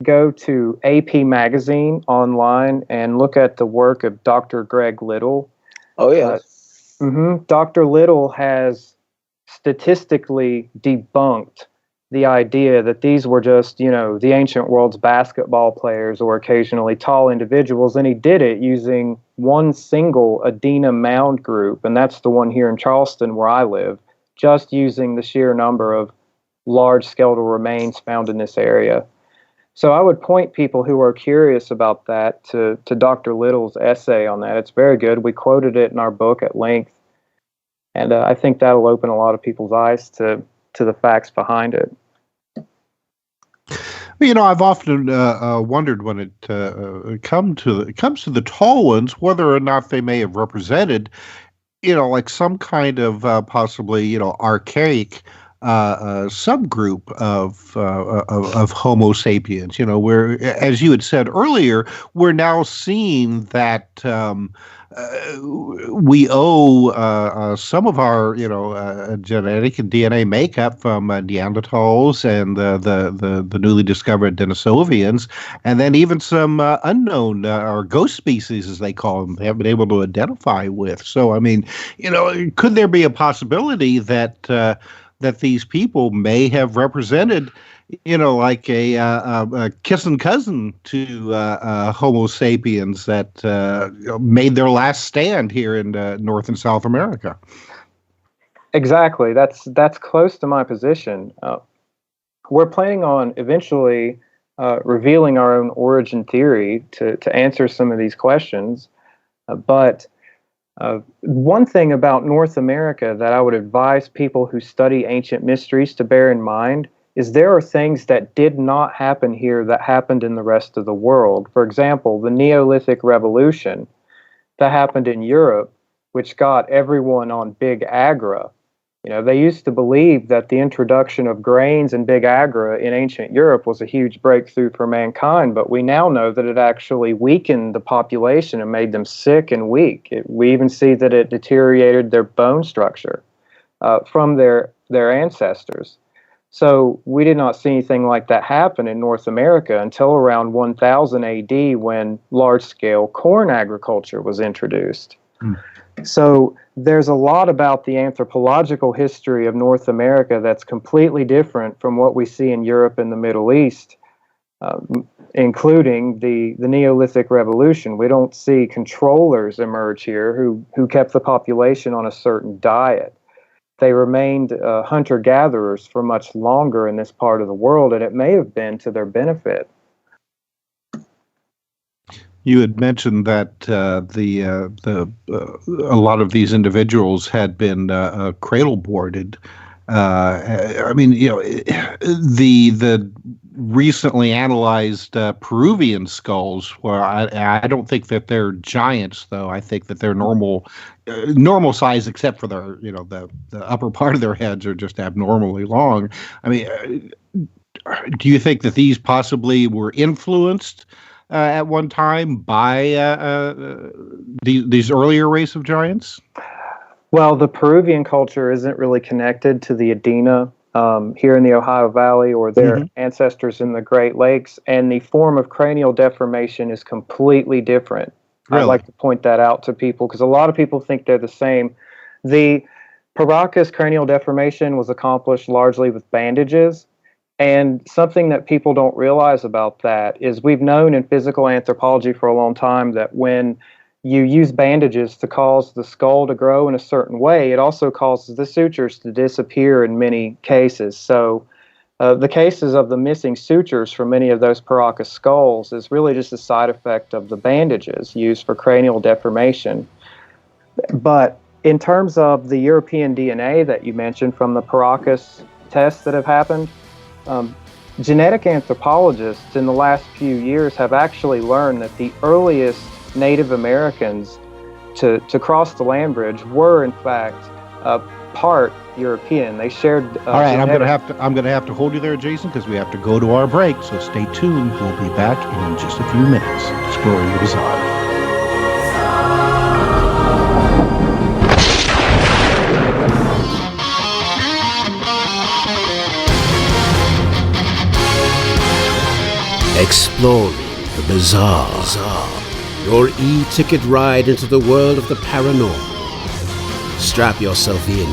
go to AP Magazine online and look at the work of Dr. Greg Little. Oh, yes. Dr. Little has statistically debunked the idea that these were just, the ancient world's basketball players or occasionally tall individuals, and he did it using one single Adena mound group, and that's the one here in Charleston where I live, just using the sheer number of large skeletal remains found in this area. So I would point people who are curious about that to Dr. Little's essay on that. It's very good. We quoted it in our book at length, and I think that'll open a lot of people's eyes to the facts behind it. I've often wondered when it comes to the tall ones, whether or not they may have represented, like some kind of possibly, archaic subgroup of Homo sapiens, where, as you had said earlier, we're now seeing that we owe some of our, genetic and DNA makeup from Neanderthals and the newly discovered Denisovians, and then even some unknown or ghost species, as they call them, they haven't been able to identify with. So, could there be a possibility that these people may have represented, like a kissing cousin to Homo sapiens that made their last stand here in North and South America? Exactly. That's close to my position. We're planning on eventually revealing our own origin theory to answer some of these questions. But one thing about North America that I would advise people who study ancient mysteries to bear in mind is there are things that did not happen here that happened in the rest of the world. For example, the Neolithic Revolution that happened in Europe, which got everyone on Big Agra. They used to believe that the introduction of grains and Big Agra in ancient Europe was a huge breakthrough for mankind, but we now know that it actually weakened the population and made them sick and weak. We even see that it deteriorated their bone structure from their ancestors. So we did not see anything like that happen in North America until around 1000 AD when large-scale corn agriculture was introduced. So there's a lot about the anthropological history of North America that's completely different from what we see in Europe and the Middle East, including the Neolithic Revolution. We don't see controllers emerge here who kept the population on a certain diet. They remained hunter-gatherers for much longer in this part of the world, and it may have been to their benefit. You had mentioned that a lot of these individuals had been cradle boarded. I mean, you know, the recently analyzed Peruvian skulls, where I don't think that they're giants, though. I think that they're normal size, except for their, you know, the upper part of their heads are just abnormally long. I mean, do you think that these possibly were influenced at one time by these earlier race of giants? Well, the Peruvian culture isn't really connected to the Adena here in the Ohio Valley or their ancestors in the Great Lakes, and the form of cranial deformation is completely different. Really? I'd like to point that out to people because a lot of people think they're the same. The Paracas cranial deformation was accomplished largely with bandages. And something that people don't realize about that is we've known in physical anthropology for a long time that when you use bandages to cause the skull to grow in a certain way, it also causes the sutures to disappear in many cases. So the cases of the missing sutures from many of those Paracas skulls is really just a side effect of the bandages used for cranial deformation. But in terms of the European DNA that you mentioned from the Paracas tests that have happened, genetic anthropologists in the last few years have actually learned that the earliest Native Americans to cross the land bridge were in fact part European. They shared. All right, I'm gonna have to hold you there, Jason, because we have to go to our break. So stay tuned. We'll be back in just a few minutes, exploring the bizarre. Exploring the bizarre. Your e-ticket ride into the world of the paranormal. Strap yourself in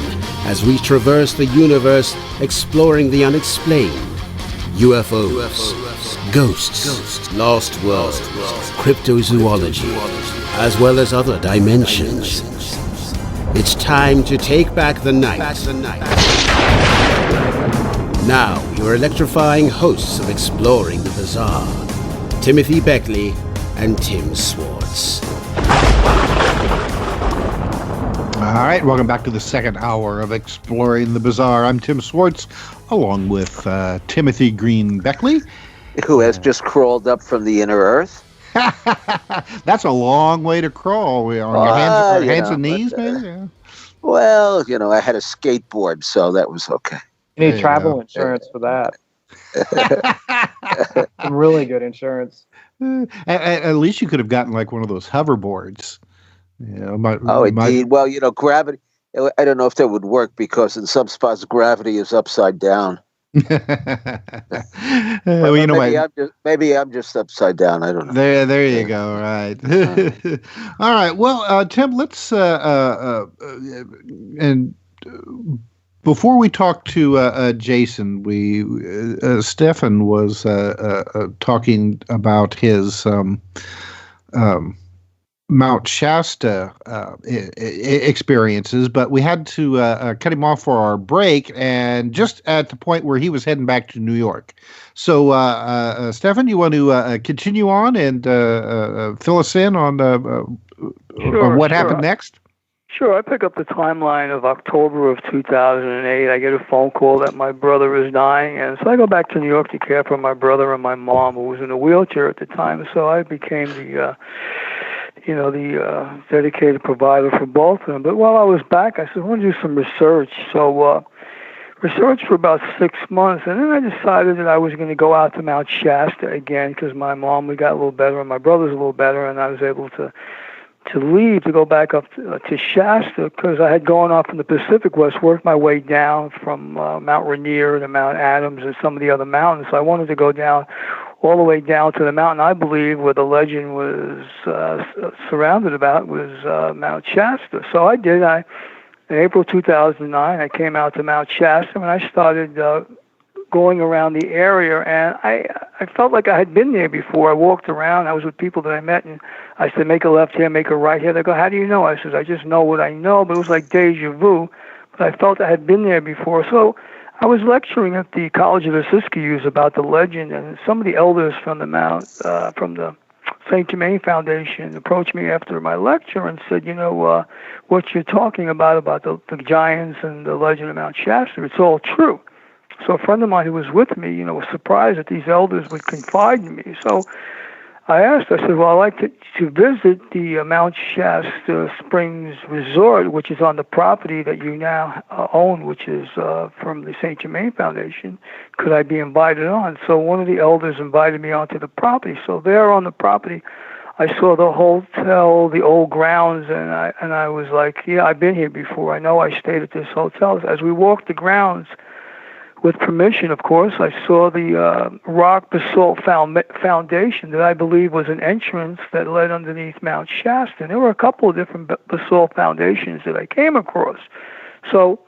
as we traverse the universe exploring the unexplained. UFOs, ghosts, lost worlds, cryptozoology, as well as other dimensions. It's time to take back the night. Now, your electrifying hosts of Exploring the Bizarre, Timothy Beckley and Tim Swartz. All right, welcome back to the second hour of Exploring the Bizarre. I'm Tim Swartz, along with Timothy Green Beckley, who has just crawled up from the inner earth. That's a long way to crawl. On your hands and knees, maybe? Yeah. Well, you know, I had a skateboard, so that was okay. You need travel insurance for that. Some really good insurance. At least you could have gotten like one of those hoverboards. You know, indeed. Well, you know, gravity. I don't know if that would work because in some spots gravity is upside down. Well, you know, maybe I'm just upside down. I don't know. There you go. Right. All right. Well, Tim, let's before we talk to Jason, Stefan was talking about his Mount Shasta experiences, but we had to cut him off for our break, and just at the point where he was heading back to New York. So, Stefan, you want to continue on and fill us in on what happened next? Sure. I pick up the timeline of October of 2008. I get a phone call that my brother is dying, and so I go back to New York to care for my brother and my mom, who was in a wheelchair at the time. So I became the dedicated provider for both of them. But while I was back, I said, I want to do some research. So researched for about 6 months, and then I decided that I was going to go out to Mount Shasta again because my mom, we got a little better, and my brother's a little better, and I was able to to leave to go back up to Shasta because I had gone off in the Pacific West, worked my way down from Mount Rainier to Mount Adams and some of the other mountains. So I wanted to go down all the way down to the mountain I believe where the legend was surrounded about was Mount Shasta. So I did. In April 2009, I came out to Mount Shasta and I started going around the area, and I felt like I had been there before. I walked around. I was with people that I met, and I said, make a left here, make a right here. They go, how do you know? I said, I just know what I know, but it was like deja vu. But I felt I had been there before. So I was lecturing at the College of the Siskiyous about the legend, and some of the elders from the from the St. Germain Foundation approached me after my lecture and said, what you're talking about the giants and the legend of Mount Shasta, it's all true. So a friend of mine who was with me, was surprised that these elders would confide in me. So I said, well, I'd like to visit the Mount Shasta Springs Resort, which is on the property that you now own, which is from the St. Germain Foundation. Could I be invited on? So one of the elders invited me onto the property. So there on the property, I saw the hotel, the old grounds, and I was like, yeah, I've been here before. I know I stayed at this hotel. As we walked the grounds, with permission, of course, I saw the rock basalt foundation that I believe was an entrance that led underneath Mount Shasta. And there were a couple of different basalt foundations that I came across. So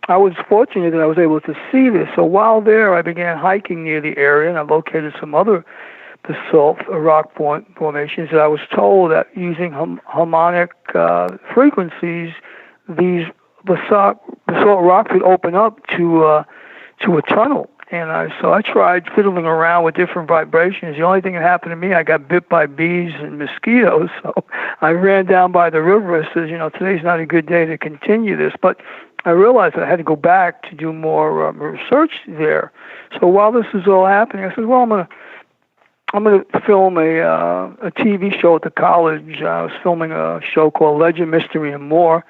I was fortunate that I was able to see this. So while there, I began hiking near the area, and I located some other basalt rock formations that I was told that using harmonic frequencies, these basalt rocks would open up to a tunnel. And so I tried fiddling around with different vibrations. The only thing that happened to me, I got bit by bees and mosquitoes. So I ran down by the river. I said, today's not a good day to continue this. But I realized I had to go back to do more research there. So while this is all happening, I said, well, I'm going to film a TV show at the college. I was filming a show called Legend, Mystery, and More.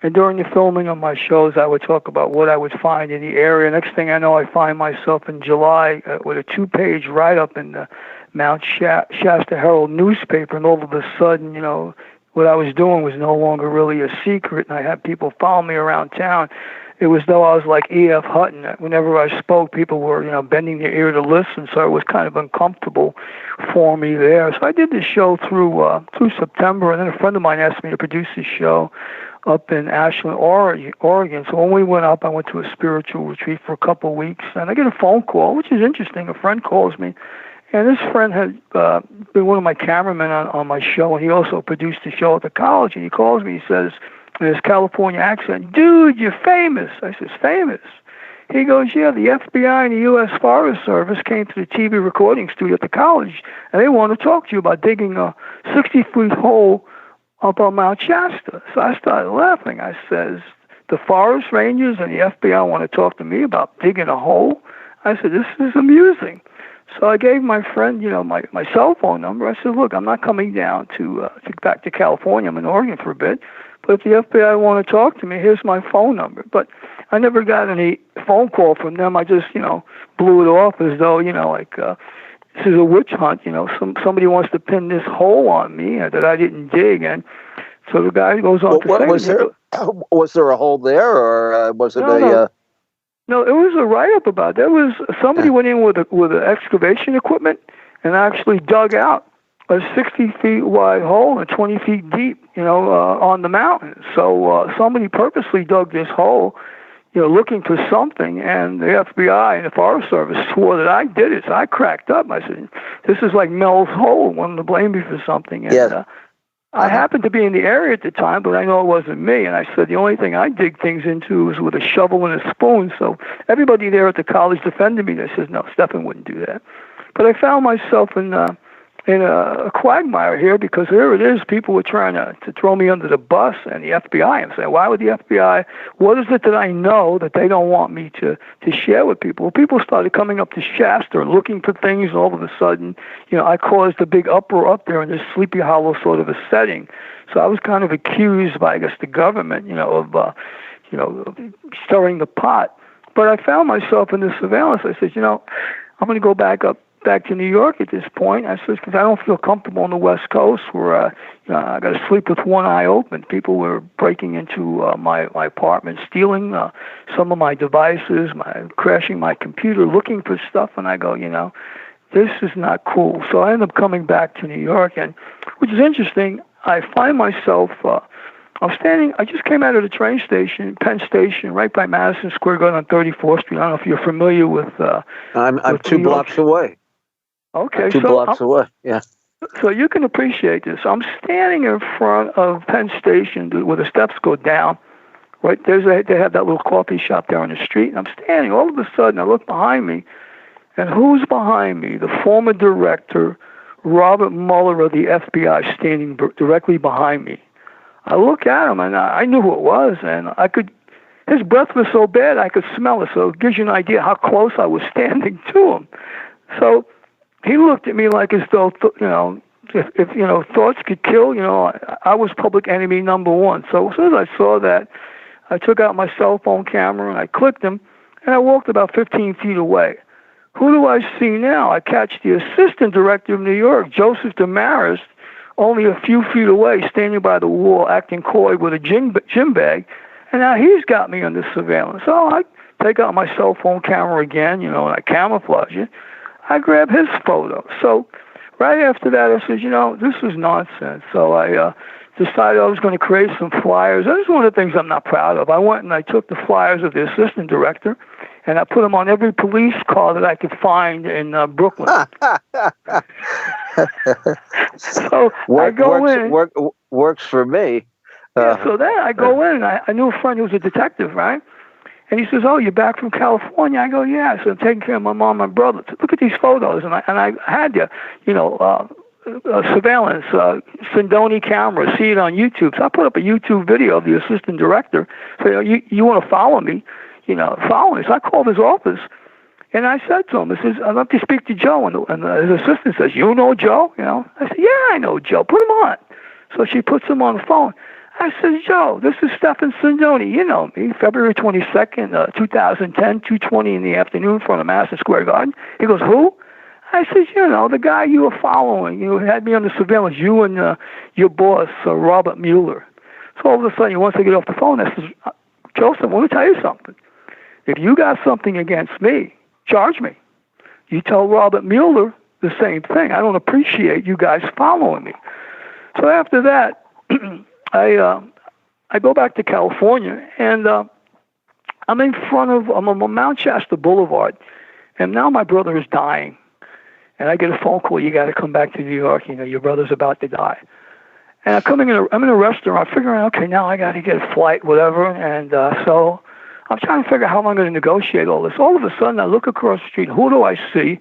And during the filming of my shows, I would talk about what I would find in the area. Next thing I know, I find myself in July with a 2-page write-up in the Mount Shasta Herald newspaper. And all of a sudden, what I was doing was no longer really a secret. And I had people follow me around town. It was though I was like E.F. Hutton. Whenever I spoke, people were, bending their ear to listen. So it was kind of uncomfortable for me there. So I did this show through September. And then a friend of mine asked me to produce this show up in Ashland, Oregon. So when we went up, I went to a spiritual retreat for a couple of weeks, and I get a phone call, which is interesting. A friend calls me, and this friend had been one of my cameramen on my show, and he also produced the show at the college, and he calls me, he says, in his California accent, dude, you're famous. I says, famous? He goes, yeah, the FBI and the U.S. Forest Service came to the TV recording studio at the college, and they want to talk to you about digging a 60-foot hole up on Mount Shasta. So I started laughing. I says, the forest rangers and the FBI want to talk to me about digging a hole? I said, this is amusing. So I gave my friend, my cell phone number. I said, look, I'm not coming down back to California. I'm in Oregon for a bit. But if the FBI want to talk to me, here's my phone number. But I never got any phone call from them. I just, blew it off as though, this is a witch hunt, somebody wants to pin this hole on me that I didn't dig. And so the guy goes on to say... Was there a hole there, or was it No, it was a write-up about it. There was somebody went in with an excavation equipment and actually dug out a 60 feet wide hole and 20 feet deep, on the mountain. So somebody purposely dug this hole, looking for something, and the FBI and the Forest Service swore that I did it. So I cracked up. I said, this is like Mel's Hole, wanted to blame me for something. And I happened to be in the area at the time, but I know it wasn't me. And I said, the only thing I dig things into is with a shovel and a spoon. So everybody there at the college defended me. They said, no, Stephan wouldn't do that. But I found myself in a quagmire here, because here it is, people were trying to throw me under the bus, and the FBI. I'm saying, why would the FBI, what is it that I know that they don't want me to share with people? Well, people started coming up to Shasta and looking for things, and all of a sudden, I caused a big uproar up there in this Sleepy Hollow sort of a setting. So I was kind of accused by, I guess, the government, of stirring the pot. But I found myself in this surveillance. I said, I'm going to go back up back to New York at this point. I said, because I don't feel comfortable on the West Coast where I got to sleep with one eye open. People were breaking into my apartment, stealing some of my devices, crashing my computer, looking for stuff. And I go, this is not cool. So I ended up coming back to New York, and which is interesting. I find myself, I just came out of the train station, Penn Station, right by Madison Square Garden on 34th Street. I don't know if you're familiar with. I'm with 2 blocks away. Okay, Two blocks away. Yeah. So you can appreciate this. I'm standing in front of Penn Station where the steps go down. Right they have that little coffee shop there on the street, and I'm standing. All of a sudden, I look behind me, and who's behind me? The former director, Robert Mueller of the FBI, standing directly behind me. I look at him, and I knew who it was, and his breath was so bad I could smell it, so it gives you an idea how close I was standing to him. So he looked at me like as though, if thoughts could kill, I was public enemy number one. So as soon as I saw that, I took out my cell phone camera, and I clicked him, and I walked about 15 feet away. Who do I see now? I catch the assistant director of New York, Joseph Damaris, only a few feet away, standing by the wall, acting coy with a gym bag, and now he's got me under surveillance. So I take out my cell phone camera again, and I camouflage it. I grab his photo. So right after that, I said, this is nonsense. So I decided I was going to create some flyers. This is one of the things I'm not proud of. I went and I took the flyers of the assistant director, and I put them on every police car that I could find in Brooklyn. So I go in. Works for me. So then I go in, and I knew a friend who was a detective, right? And he says, "Oh, you're back from California?" I go, "Yeah." So I'm taking care of my mom and brother. So look at these photos, and I had surveillance, Sindoni camera, see it on YouTube. So I put up a YouTube video of the assistant director. So you want to follow me? Follow me. So I called his office, and I said to him, I says, "I'd love to speak to Joe." And his assistant says, "You know Joe?" I said, "Yeah, I know Joe. Put him on." So she puts him on the phone. I said, "Joe, this is Stephen Sindoni. You know me. February 22nd, 2010, 2:20 in the afternoon in front of Madison Square Garden." He goes, "Who?" I said, the guy you were following. You had me under surveillance, you and your boss, Robert Mueller. So all of a sudden, he wants to get off the phone. I says, "Joseph, I want to tell you something. If you got something against me, charge me. You tell Robert Mueller the same thing. I don't appreciate you guys following me." So after that, I go back to California, and I'm on Mount Shasta Boulevard, and now my brother is dying. And I get a phone call, "You got to come back to New York. Your brother's about to die." And I'm in a restaurant, figuring, okay, now I got to get a flight, whatever. And so I'm trying to figure out how I'm going to negotiate all this. All of a sudden, I look across the street. Who do I see?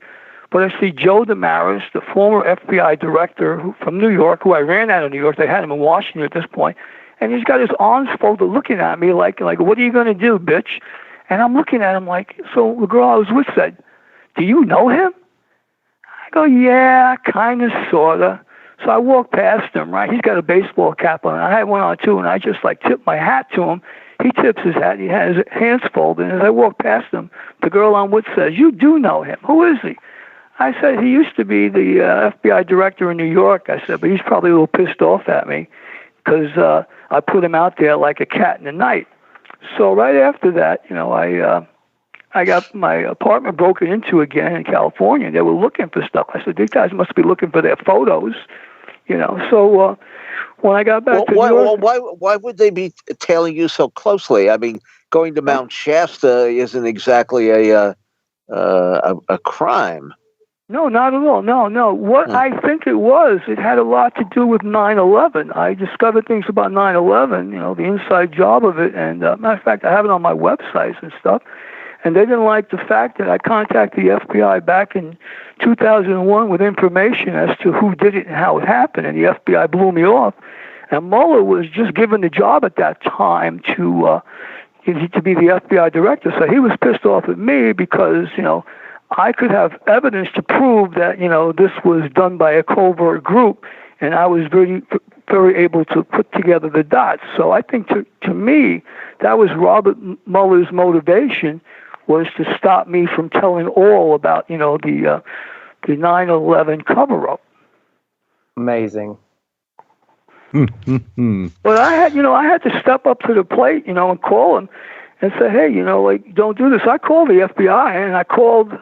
But I see Joe Damaris, the former FBI director from New York, who I ran out of New York. They had him in Washington at this point. And he's got his arms folded looking at me like, "What are you going to do, bitch?" And I'm looking at him like, so the girl I was with said, "Do you know him?" I go, "Yeah, kind of, sort of." So I walk past him, right? He's got a baseball cap on. I had one on too, and I just tip my hat to him. He tips his hat. He has his hands folded. And as I walk past him, the girl I'm with says, "You do know him. Who is he?" I said, "He used to be the FBI director in New York." I said, "But he's probably a little pissed off at me because I put him out there like a cat in the night." So right after that, I got my apartment broken into again in California. They were looking for stuff. I said, "These guys must be looking for their photos." So when I got back to New York... Why would they be tailing you so closely? I mean, going to Mount Shasta isn't exactly a crime. No, not at all. No. What I think it had a lot to do with 9/11. I discovered things about 9/11, the inside job of it. And matter of fact, I have it on my websites and stuff. And they didn't like the fact that I contacted the FBI back in 2001 with information as to who did it and how it happened. And the FBI blew me off. And Mueller was just given the job at that time to be the FBI director. So he was pissed off at me because, I could have evidence to prove that, this was done by a covert group. And I was very, very able to put together the dots. So I think to me, that was Robert Mueller's motivation, was to stop me from telling all about, the the 9/11 cover-up. Amazing. But I had to step up to the plate, and call him and say, hey, don't do this. I called the FBI and I called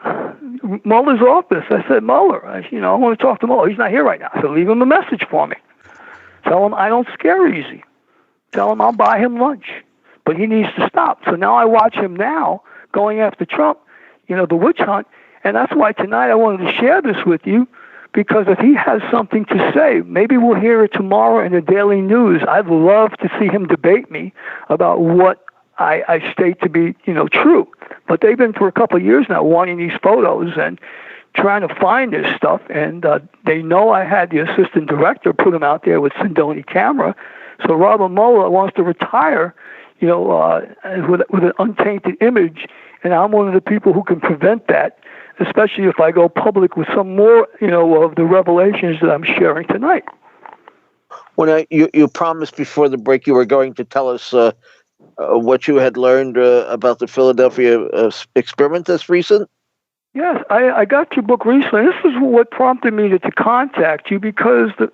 Mueller's office. I said, Mueller, I want to talk to Mueller. He's not here right now. So leave him a message for me. Tell him I don't scare easy. Tell him I'll buy him lunch. But he needs to stop. So now I watch him now going after Trump, the witch hunt. And that's why tonight I wanted to share this with you, because if he has something to say, maybe we'll hear it tomorrow in the Daily News. I'd love to see him debate me about what I state to be, true. But they've been for a couple of years now wanting these photos and trying to find this stuff. And they know I had the assistant director put him out there with Sindoni camera. So Robert Mueller wants to retire, with an untainted image. And I'm one of the people who can prevent that, especially if I go public with some more, of the revelations that I'm sharing tonight. When you promised before the break you were going to tell us what you had learned about the Philadelphia experiment that's recent? Yes, I got your book recently. This is what prompted me to contact you, because the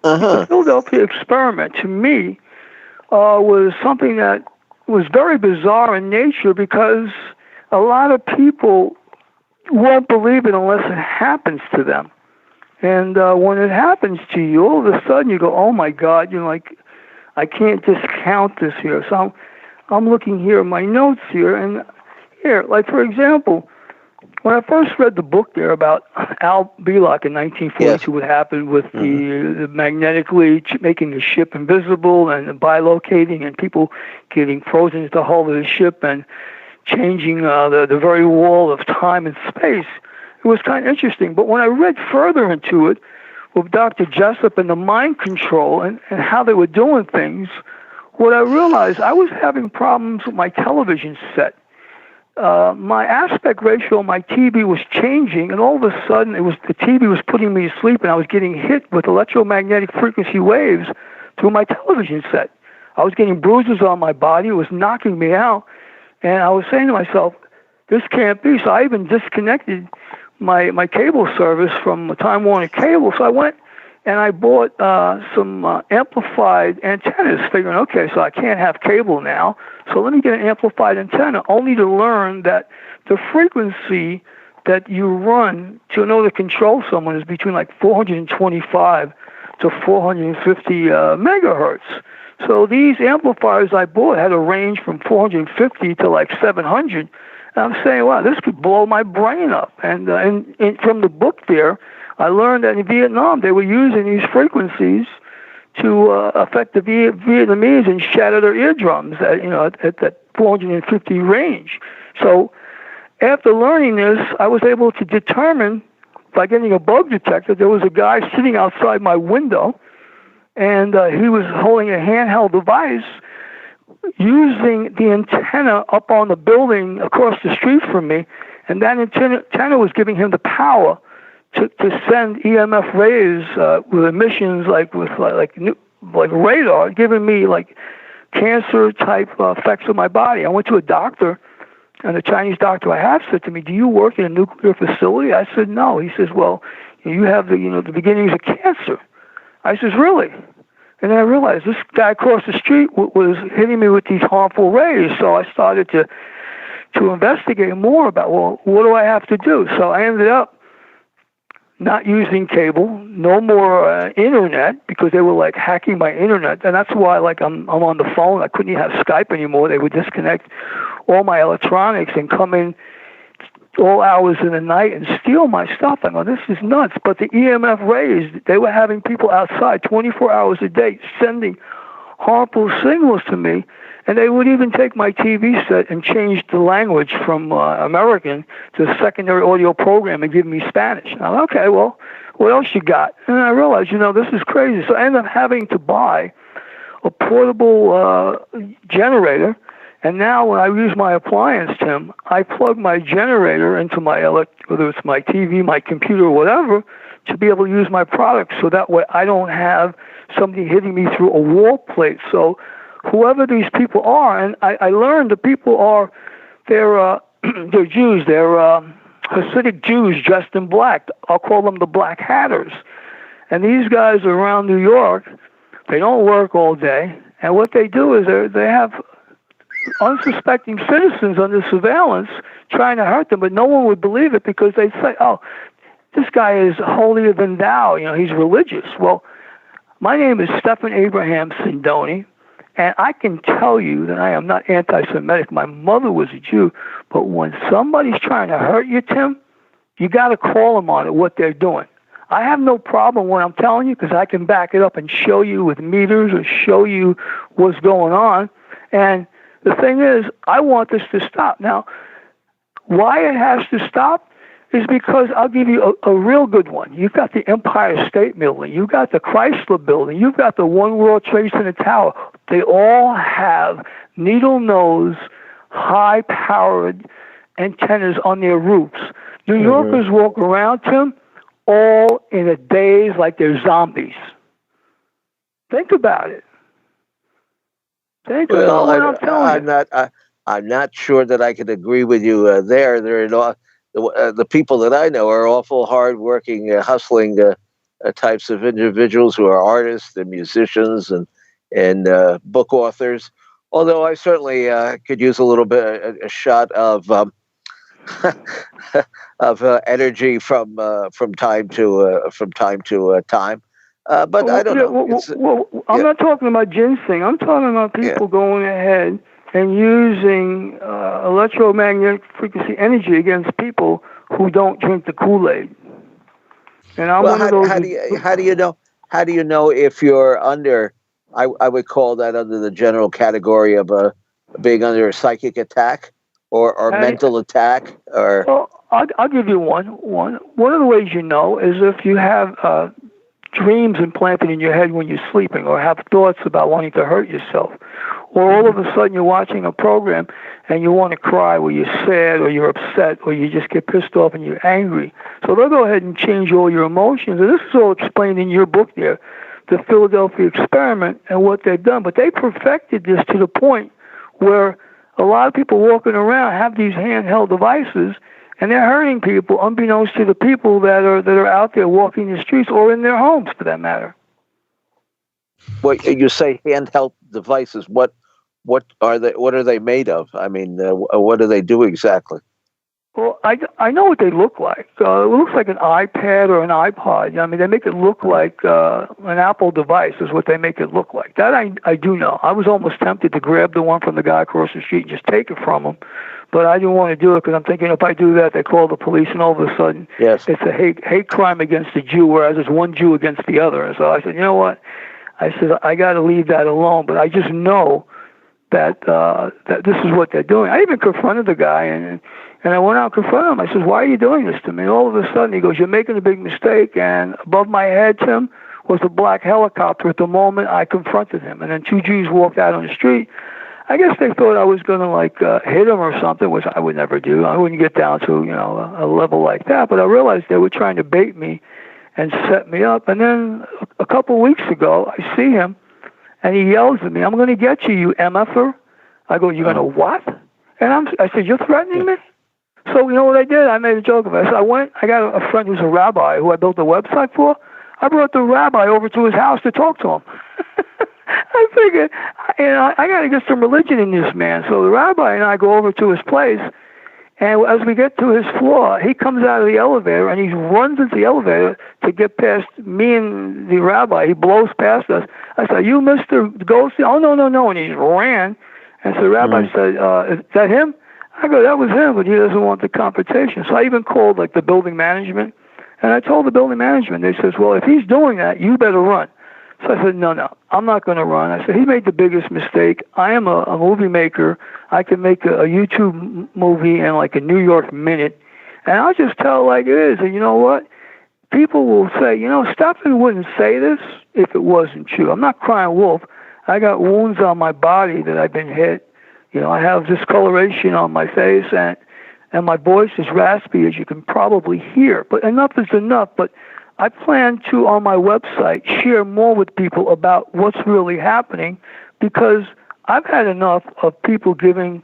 Philadelphia experiment, to me, was something that was very bizarre in nature, because a lot of people won't believe it unless it happens to them. And when it happens to you, all of a sudden you go, oh my God, I can't discount this here. So I'm looking here at my notes here, and here, like for example, when I first read the book there about Al Bielak in 1942, what happened with the magnetically making the ship invisible and bilocating and people getting frozen into the hull of the ship and changing the very wall of time and space, it was kind of interesting. But when I read further into it with Dr. Jessup and the mind control and how they were doing things, what I realized, I was having problems with my television set. My aspect ratio on my TV was changing, and all of a sudden the TV was putting me to sleep, and I was getting hit with electromagnetic frequency waves through my television set. I was getting bruises on my body. It was knocking me out. And I was saying to myself, this can't be. So I even disconnected my cable service from Time Warner Cable. So I went and I bought some amplified antennas, figuring, okay, so I can't have cable now, so let me get an amplified antenna, only to learn that the frequency that you run to know to control someone is between like 425 to 450 megahertz. So these amplifiers I bought had a range from 450 to like 700. And I'm saying, wow, this could blow my brain up. And from the book there, I learned that in Vietnam they were using these frequencies to affect the Vietnamese and shatter their eardrums at that 450 range. So after learning this, I was able to determine by getting a bug detector. There was a guy sitting outside my window, and he was holding a handheld device using the antenna up on the building across the street from me, and that antenna was giving him the power to send EMF rays with emissions like radar, giving me like cancer type effects of my body. I went to a doctor, and the Chinese doctor I have said to me, "Do you work in a nuclear facility?" I said, "No." He says, "Well, you have the beginnings of cancer." I says, "Really?" And then I realized this guy across the street was hitting me with these harmful rays. So I started to investigate more about, well, what do I have to do? So I ended up not using cable, no more internet, because they were like hacking my internet. And that's why I'm on the phone. I couldn't even have Skype anymore. They would disconnect all my electronics and come in all hours of the night and steal my stuff. I go, this is nuts. But the EMF rays, they were having people outside 24 hours a day sending harmful signals to me. And they would even take my TV set and change the language from American to a secondary audio program and give me Spanish. And I'm okay, well, what else you got? And I realized, this is crazy. So I ended up having to buy a portable generator. And now when I use my appliance, Tim, I plug my generator into my whether it's my TV, my computer, or whatever, to be able to use my product. So that way I don't have somebody hitting me through a wall plate. So whoever these people are, and I learned the people are, they're Jews, they're Hasidic Jews dressed in black. I'll call them the Black Hatters. And these guys are around New York. They don't work all day. And what they do is they have unsuspecting citizens under surveillance trying to hurt them, but no one would believe it because they'd say, oh, this guy is holier than thou. He's religious. Well, my name is Stephen Abraham Sindoni, and I can tell you that I am not anti-Semitic. My mother was a Jew, but when somebody's trying to hurt you, Tim, you got to call them on it, what they're doing. I have no problem when I'm telling you because I can back it up and show you with meters or show you what's going on. And the thing is, I want this to stop. Now, why it has to stop is because I'll give you a real good one. You've got the Empire State Building. You've got the Chrysler Building. You've got the One World Trade Center Tower. They all have needle-nose, high-powered antennas on their roofs. New Yorkers walk around, Tim, all in a daze like they're zombies. Think about it. Think about what I'm telling you. I'm not sure that I can agree with you there. The people that I know are awful hard-working, hustling types of individuals who are artists and musicians and book authors. Although I certainly could use a little bit a shot of of energy from time to time. But I don't know. I'm not talking about ginseng. I'm talking about people going ahead and using electromagnetic frequency energy against people who don't drink the Kool-Aid. And I'm one of those. How do you know? How do you know if you're under? I would call that under the general category of being under a psychic attack or mental attack. Or well, I'll give you one. One of the ways you know is if you have dreams implanted in your head when you're sleeping, or have thoughts about wanting to hurt yourself, or all of a sudden you're watching a program and you want to cry, or you're sad, or you're upset, or you just get pissed off and you're angry. So they'll go ahead and change all your emotions. And this is all explained in your book there, The Philadelphia Experiment, and what they've done. But they perfected this to the point where a lot of people walking around have these handheld devices, and they're hurting people unbeknownst to the people that are out there walking the streets or in their homes, for that matter. Well, you say handheld devices. What are they? What are they made of? I mean, what do they do exactly? Well, I know what they look like. It looks like an iPad or an iPod. I mean, they make it look like an Apple device is what they make it look like. That I do know. I was almost tempted to grab the one from the guy across the street and just take it from him. But I didn't want to do it because I'm thinking if I do that, they call the police, and all of a sudden it's a hate crime against the Jew, whereas it's one Jew against the other. And so I said, you know what? I said, I got to leave that alone. But I just know that that this is what they're doing. I even confronted the guy, and I went out and confronted him. I said, why are you doing this to me? And all of a sudden he goes, you're making a big mistake. And above my head, Tim, was a black helicopter at the moment I confronted him. And then two Jews walked out on the street. I guess they thought I was going to hit him or something, which I would never do. I wouldn't get down to a level like that. But I realized they were trying to bait me and set me up. And then a couple of weeks ago, I see him, and he yells at me, I'm going to get you, you MFer. I go, you're going to what? And I said, you're threatening me? So you know what I did? I made a joke of it. I got a friend who's a rabbi who I built a website for. I brought the rabbi over to his house to talk to him. I figured, I got to get some religion in this man. So the rabbi and I go over to his place, and as we get to his floor, he comes out of the elevator, and he runs into the elevator to get past me and the rabbi. He blows past us. I said, you Mr. Ghosty? Oh, no. And he ran. And so the rabbi said, is that him? I go, that was him, but he doesn't want the confrontation. So I even called the building management, and I told the building management. They says, well, if he's doing that, you better run. So I said, no, I'm not going to run. I said, he made the biggest mistake. I am a movie maker. I can make a YouTube movie in a New York minute, and I'll just tell it like it is. And you know what? People will say, Stephen wouldn't say this if it wasn't true. I'm not crying wolf. I got wounds on my body that I've been hit. I have discoloration on my face, and my voice is raspy, as you can probably hear. But enough is enough. But I plan to, on my website, share more with people about what's really happening, because I've had enough of people giving,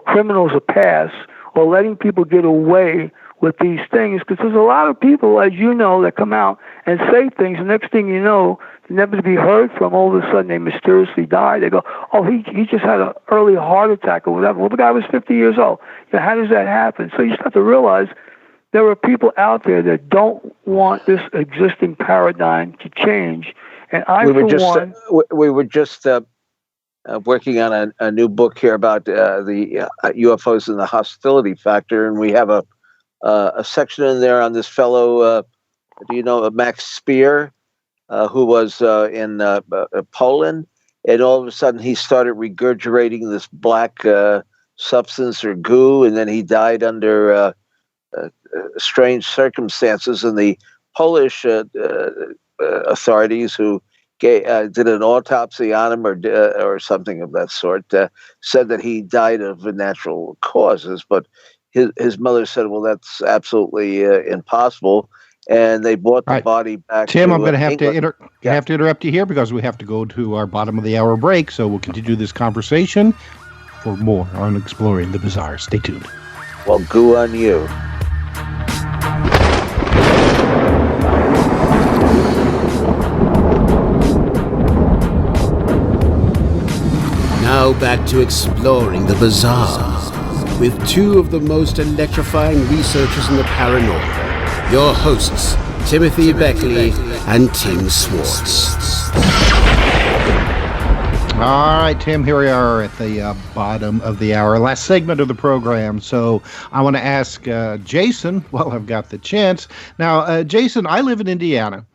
criminals a pass or letting people get away with these things, because there's a lot of people, as you know, that come out and say things, and next thing you know, never to be heard from, all of a sudden they mysteriously die. They go, oh, he just had an early heart attack or whatever. Well, the guy was 50 years old. How does that happen? So you just have to realize there are people out there that don't want this existing paradigm to change. And we were just working on a new book here about the UFOs and the hostility factor, and we have a section in there on this fellow. Do you know Max Spear, who was in Poland, and all of a sudden he started regurgitating this black substance or goo, and then he died under strange circumstances, and the Polish authorities who did an autopsy on him or something of that sort said that he died of natural causes, but his mother said, well, that's absolutely impossible, and they brought the body back. Tim, I'm going to have to interrupt you here because we have to go to our bottom of the hour break, so we'll continue this conversation for more on Exploring the Bizarre. Stay tuned. Well, goo on you. Now back to Exploring the Bizarre with two of the most electrifying researchers in the paranormal, your hosts, Timothy Beckley and Tim Swartz. All right, Tim, here we are at the bottom of the hour, last segment of the program. So I want to ask Jason, while I've got the chance. Now, Jason, I live in Indiana.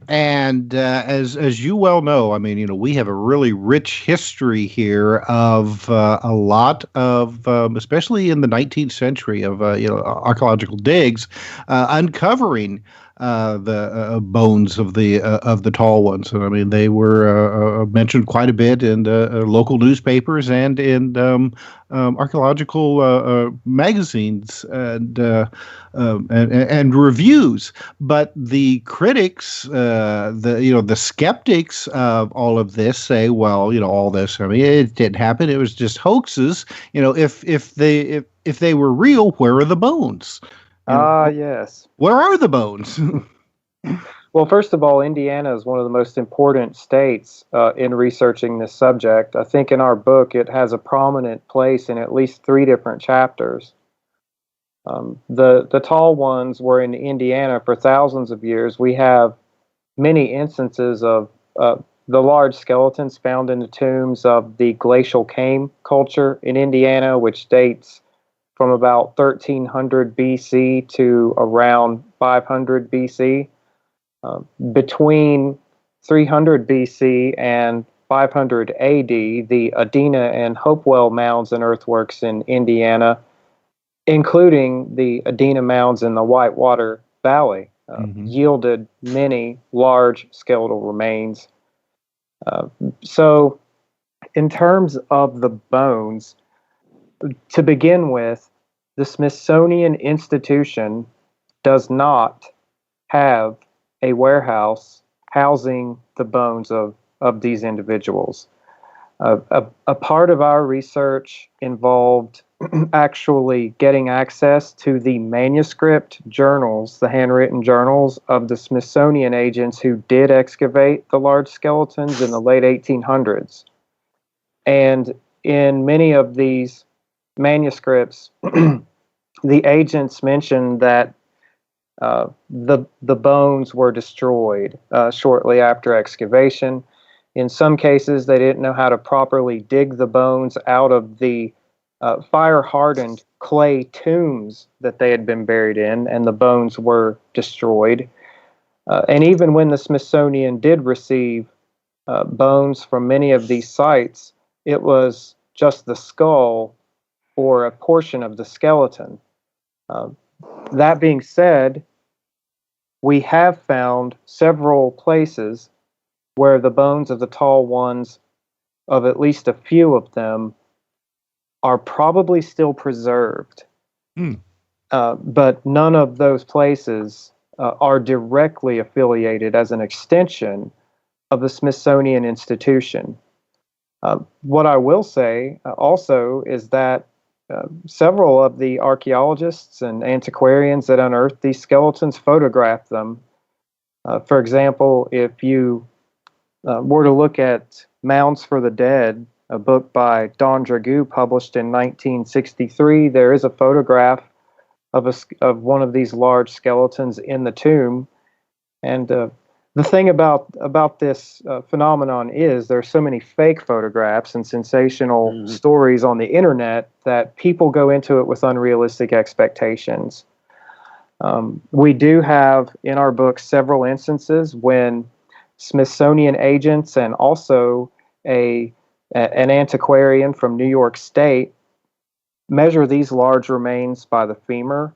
And as you well know, I mean, we have a really rich history here of a lot of, especially in the 19th century, of archaeological digs uncovering the bones of the tall ones. And I mean, they were mentioned quite a bit in local newspapers and in archaeological magazines and reviews. But the critics, the skeptics of all of this say, well, all this, I mean, it didn't happen. It was just hoaxes. If they were real, where are the bones? Yes. Where are the bones? Well, first of all, Indiana is one of the most important states in researching this subject. I think in our book it has a prominent place in at least 3 different chapters. The tall ones were in Indiana for thousands of years. We have many instances of the large skeletons found in the tombs of the glacial cave culture in Indiana, which dates from about 1300 BC to around 500 BC. Between 300 BC and 500 AD, the Adena and Hopewell mounds and earthworks in Indiana, including the Adena mounds in the Whitewater Valley, yielded many large skeletal remains. So in terms of the bones, to begin with, the Smithsonian Institution does not have a warehouse housing the bones of these individuals. A part of our research involved actually getting access to the manuscript journals, the handwritten journals of the Smithsonian agents who did excavate the large skeletons in the late 1800s. And in many of these manuscripts, the agents mentioned that the bones were destroyed shortly after excavation. In some cases, they didn't know how to properly dig the bones out of the fire-hardened clay tombs that they had been buried in, and the bones were destroyed. And even when the Smithsonian did receive bones from many of these sites, it was just the skull or a portion of the skeleton. That being said, we have found several places where the bones of the tall ones, of at least a few of them, are probably still preserved. But none of those places are directly affiliated as an extension of the Smithsonian Institution. What I will say also is that several of the archaeologists and antiquarians that unearthed these skeletons photographed them. For example, if you were to look at Mounds for the Dead, a book by Don Dragoo published in 1963, there is a photograph of one of these large skeletons in the tomb. And the thing about this phenomenon is there's so many fake photographs and sensational stories on the internet that people go into it with unrealistic expectations. We do have in our book several instances when Smithsonian agents and also an antiquarian from New York State measure these large remains by the femur.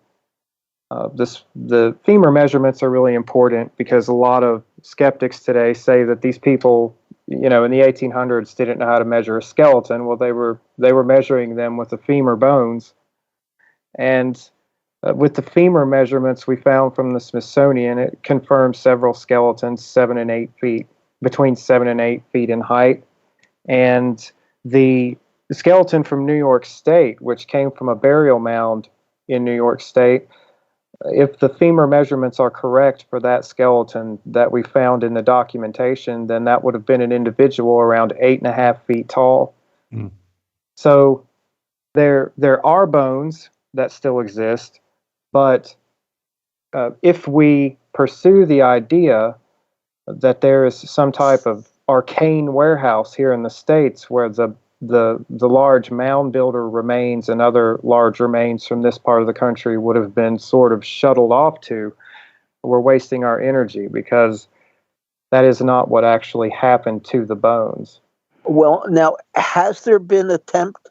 The femur measurements are really important because a lot of skeptics today say that these people, in the 1800s didn't know how to measure a skeleton. Well, they were measuring them with the femur bones. And with the femur measurements we found from the Smithsonian, it confirms several skeletons 7 and 8 feet, between 7 and 8 feet in height. And the skeleton from New York State, which came from a burial mound in New York State, if the femur measurements are correct for that skeleton that we found in the documentation, then that would have been an individual around 8.5 feet tall. So there are bones that still exist, but if we pursue the idea that there is some type of arcane warehouse here in the States where the large mound builder remains and other large remains from this part of the country would have been sort of shuttled off to, we're wasting our energy because that is not what actually happened to the bones. Well, now, has there been attempt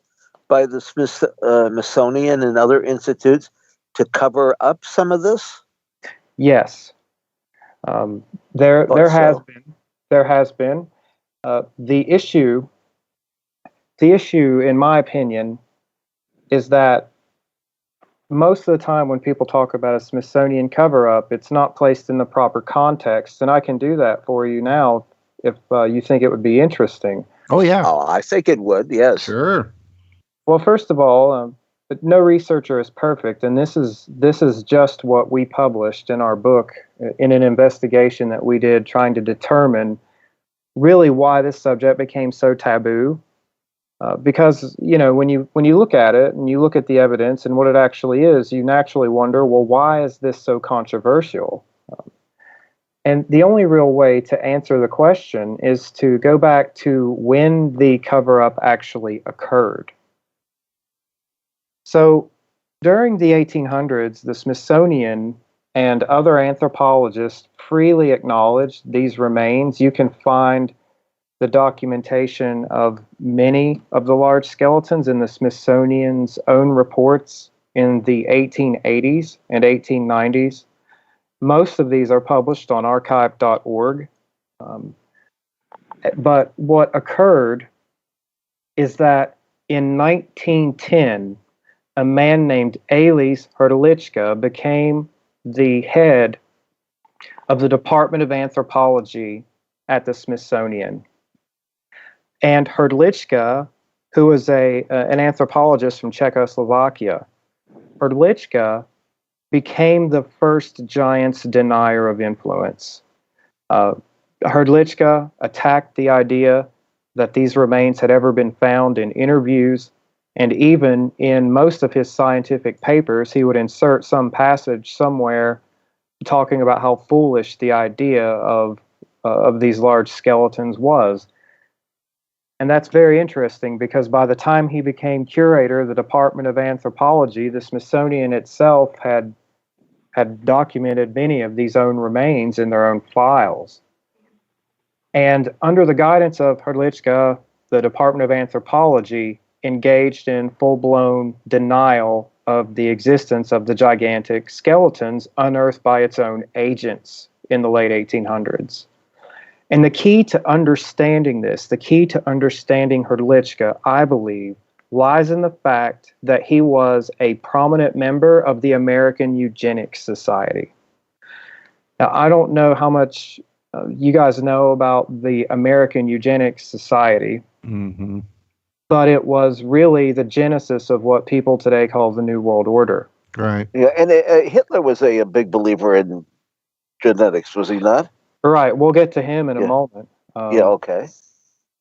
by the Smithsonian and other institutes to cover up some of this? Yes. There has been. The issue, in my opinion, is that most of the time when people talk about a Smithsonian cover-up, it's not placed in the proper context, and I can do that for you now if you think it would be interesting. Oh, yeah. Oh, I think it would, yes. Sure. Well, first of all, no researcher is perfect, and this is just what we published in our book in an investigation that we did trying to determine really why this subject became so taboo. Because, when you look at it and you look at the evidence and what it actually is, you naturally wonder, well, why is this so controversial? And the only real way to answer the question is to go back to when the cover-up actually occurred. So during the 1800s, the Smithsonian and other anthropologists freely acknowledged these remains. You can find the documentation of many of the large skeletons in the Smithsonian's own reports in the 1880s and 1890s. Most of these are published on archive.org. But what occurred is that in 1910, a man named Elis Hrdlicka became the head of the Department of Anthropology at the Smithsonian. And Hrdlicka, who was an anthropologist from Czechoslovakia, Hrdlicka became the first giant's denier of influence. Hrdlicka attacked the idea that these remains had ever been found in interviews, and even in most of his scientific papers, he would insert some passage somewhere talking about how foolish the idea of these large skeletons was. And that's very interesting because by the time he became curator of the Department of Anthropology, the Smithsonian itself had documented many of these own remains in their own files. And under the guidance of Hrdlicka, the Department of Anthropology engaged in full-blown denial of the existence of the gigantic skeletons unearthed by its own agents in the late 1800s. And the key to understanding this, the key to understanding Hrdlicka, I believe, lies in the fact that he was a prominent member of the American Eugenics Society. Now, I don't know how much you guys know about the American Eugenics Society. Mm-hmm. but it was really the genesis of what people today call the New World Order. Right. Yeah, and Hitler was a big believer in genetics, was he not? Right, we'll get to him in a Yeah. moment. Yeah. Okay.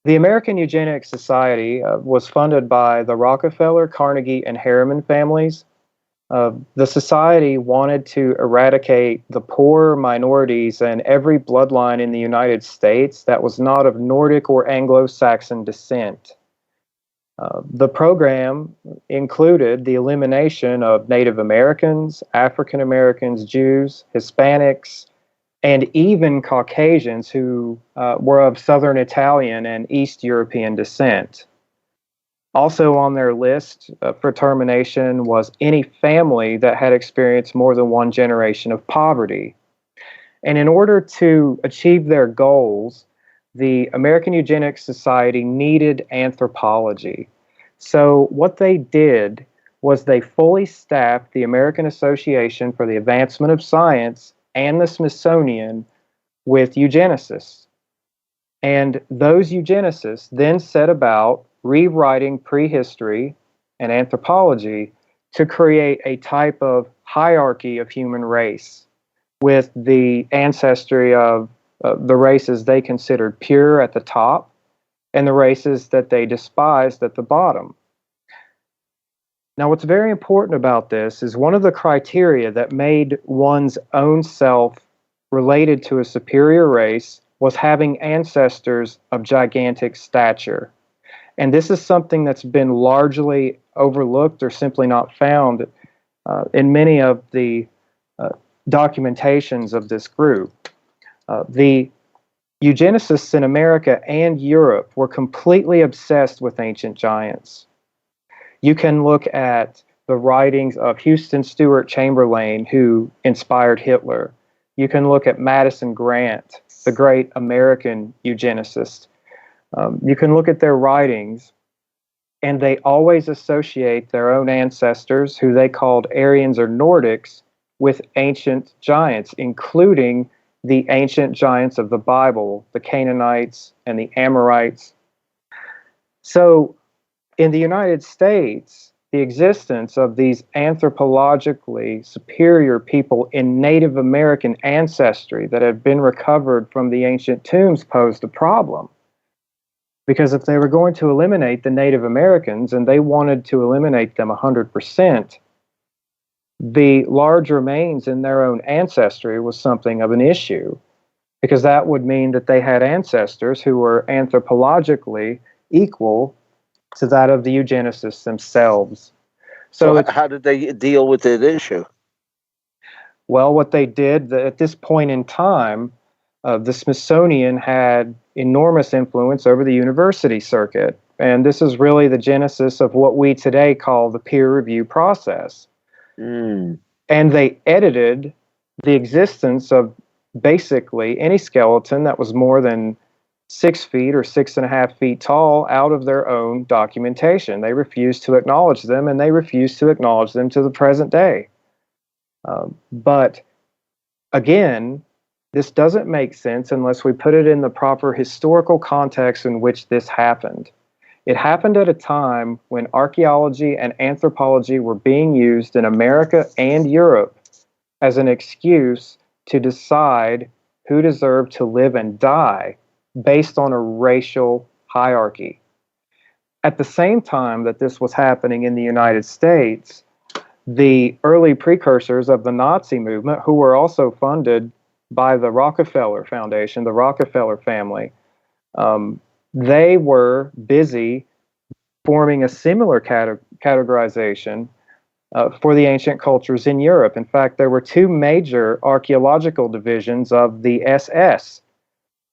The American Eugenics Society was funded by the Rockefeller, Carnegie, and Harriman families. The society wanted to eradicate the poor, minorities, and every bloodline in the United States that was not of Nordic or Anglo-Saxon descent. The program included the elimination of Native Americans, African Americans, Jews, Hispanics, and even Caucasians who were of Southern Italian and East European descent. Also on their list for termination was any family that had experienced more than one generation of poverty. And in order to achieve their goals, the American Eugenics Society needed anthropology. So what they did was they fully staffed the American Association for the Advancement of Science and the Smithsonian with eugenicists. And those eugenicists then set about rewriting prehistory and anthropology to create a type of hierarchy of human race with the ancestry of the races they considered pure at the top and the races that they despised at the bottom. Now, what's very important about this is one of the criteria that made one's own self related to a superior race was having ancestors of gigantic stature. And this is something that's been largely overlooked or simply not found in many of the documentations of this group. The eugenicists in America and Europe were completely obsessed with ancient giants. You can look at the writings of Houston Stewart Chamberlain, who inspired Hitler. You can look at Madison Grant, the great American eugenicist. You can look at their writings, and they always associate their own ancestors, who they called Aryans or Nordics, with ancient giants, including the ancient giants of the Bible, the Canaanites and the Amorites. So in the United States, the existence of these anthropologically superior people in Native American ancestry that had been recovered from the ancient tombs posed a problem. Because if they were going to eliminate the Native Americans, and they wanted to eliminate them 100%, the large remains in their own ancestry was something of an issue, because that would mean that they had ancestors who were anthropologically equal to that of the eugenicists themselves. So how did they deal with that issue? Well, what they did at this point in time, the Smithsonian had enormous influence over the university circuit. And this is really the genesis of what we today call the peer review process. And they edited the existence of basically any skeleton that was more than 6 feet or 6.5 feet tall out of their own documentation. They refused to acknowledge them, and they refused to acknowledge them to the present day. But again, this doesn't make sense unless we put it in the proper historical context in which this happened. It happened at a time when archaeology and anthropology were being used in America and Europe as an excuse to decide who deserved to live and die based on a racial hierarchy. At the same time that this was happening in the United States, the early precursors of the Nazi movement, who were also funded by the Rockefeller Foundation, the Rockefeller family, they were busy forming a similar categorization for the ancient cultures in Europe. In fact, there were two major archaeological divisions of the SS.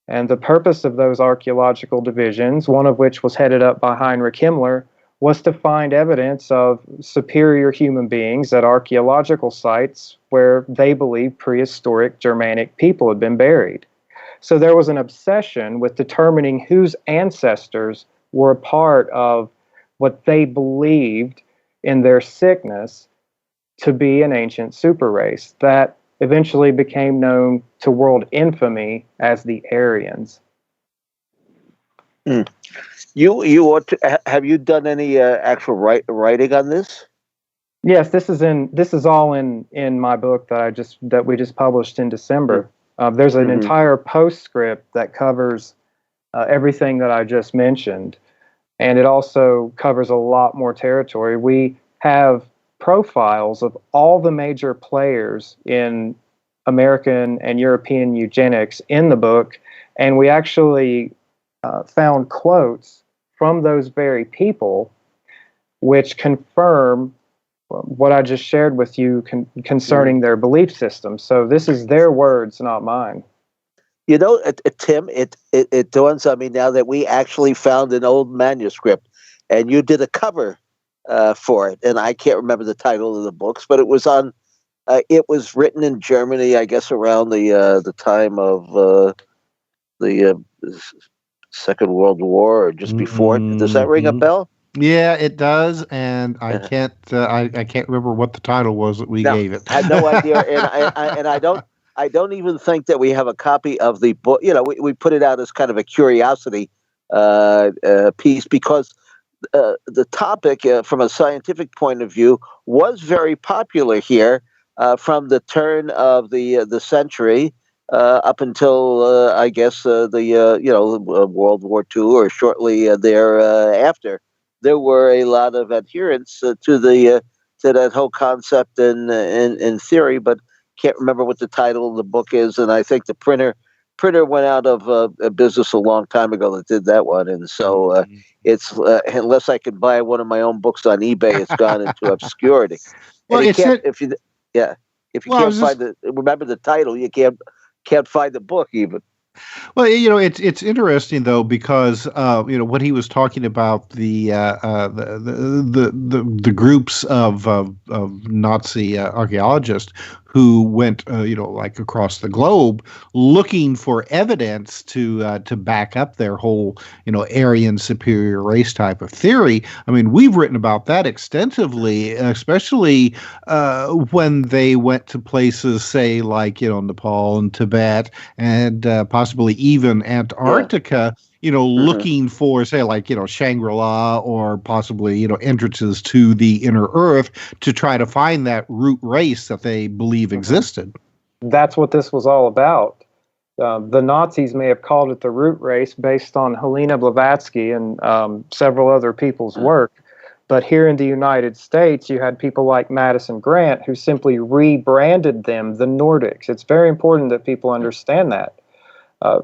And the purpose of those archaeological divisions, one of which was headed up by Heinrich Himmler, was to find evidence of superior human beings at archaeological sites where they believed prehistoric Germanic people had been buried. So there was an obsession with determining whose ancestors were a part of what they believed in their sickness to be an ancient super race that eventually became known to world infamy as the Aryans. You ought to, have you done any actual writing on this? Yes, this is all in my book that we just published in December. There's an Mm-hmm. entire postscript that covers everything that I just mentioned, and it also covers a lot more territory. We have profiles of all the major players in American and European eugenics in the book, and we actually found quotes from those very people which confirm what I just shared with you concerning their belief system. So this is their words, not mine. You know, Tim, it dawns on me now that we actually found an old manuscript, and you did a cover for it, and I can't remember the title of the books, but it was on. It was written in Germany, I guess, around the time of the Second World War, or just before. Does that ring a bell? Yeah, it does, and I can't. I can't remember what the title was that we No, gave it. I had no idea, and I don't. I don't even think that we have a copy of the book. You know, we put it out as kind of a curiosity piece because the topic, from a scientific point of view, was very popular here from the turn of the century up until I guess World War II or shortly thereafter. There were a lot of adherents to that whole concept in theory, but can't remember what the title of the book is, and I think the printer went out of business a long time ago that did that one, and so it's unless I can buy one of my own books on eBay, it's gone into obscurity. Well, and it's not, if you can't find remember the title, you can't find the book even. Well, you know, it's interesting though because when he was talking about the groups of Nazi archaeologists who went like across the globe looking for evidence to back up their whole Aryan superior race type of theory. I mean, we've written about that extensively, especially when they went to places, say like Nepal and Tibet and possibly even Antarctica, looking for, say, like, Shangri-La or possibly, entrances to the inner earth to try to find that root race that they believe existed. That's what this was all about. The Nazis may have called it the root race based on Helena Blavatsky and several other people's work. But here in the United States, you had people like Madison Grant who simply rebranded them the Nordics. It's very important that people understand that.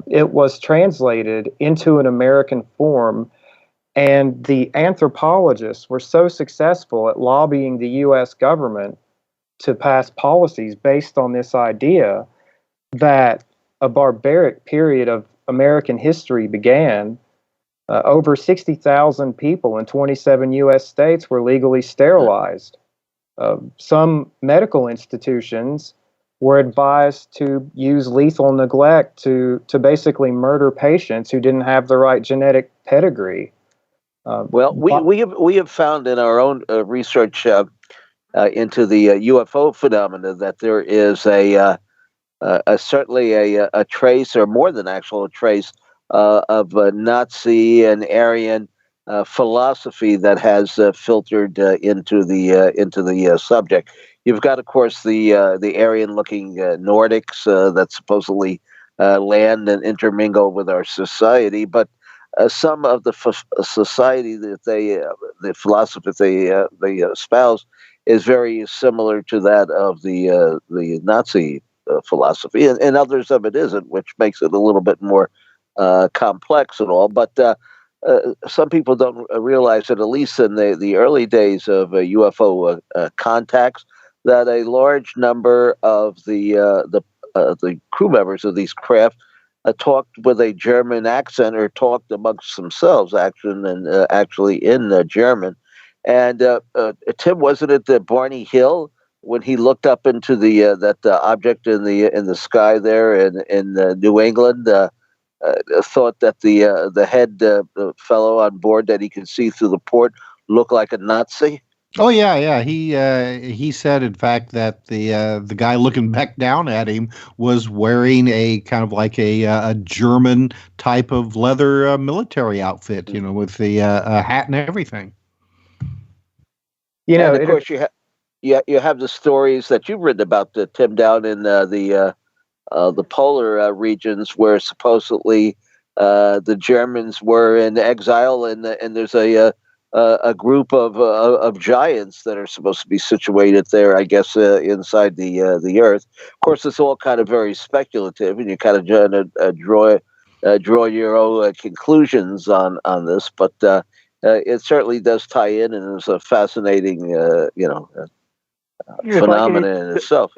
It was translated into an American form, and the anthropologists were so successful at lobbying the U.S. government to pass policies based on this idea that a barbaric period of American history began. Over 60,000 people in 27 U.S. states were legally sterilized. Some medical institutions were advised to use lethal neglect to basically murder patients who didn't have the right genetic pedigree. Well, we have found in our own research into the UFO phenomena that there is certainly a trace, or more than actual trace, of Nazi and Aryan philosophy that has filtered into the subject. You've got, of course, the Aryan-looking Nordics that supposedly land and intermingle with our society, but some of the society that the philosophy they espouse is very similar to that of the Nazi philosophy, and others of it isn't, which makes it a little bit more complex and all. But some people don't realize that, at least in the early days of UFO contacts, that a large number of the crew members of these craft talked with a German accent, or talked amongst themselves actually in German. And Tim, wasn't it Barney Hill, when he looked up into that object in the sky there in New England, thought that the head fellow on board that he could see through the port looked like a Nazi? Oh yeah. He said, in fact, that the guy looking back down at him was wearing a kind of like a German type of leather military outfit, with the hat and everything. And of course, you have the stories that you've written about, Tim, down in the polar regions, where supposedly the Germans were in exile, and there's a group of giants that are supposed to be situated there, I guess, inside the earth. Of course, it's all kind of very speculative, and you kind of draw your own conclusions on this, but it certainly does tie in, and it's a fascinating, phenomenon in itself.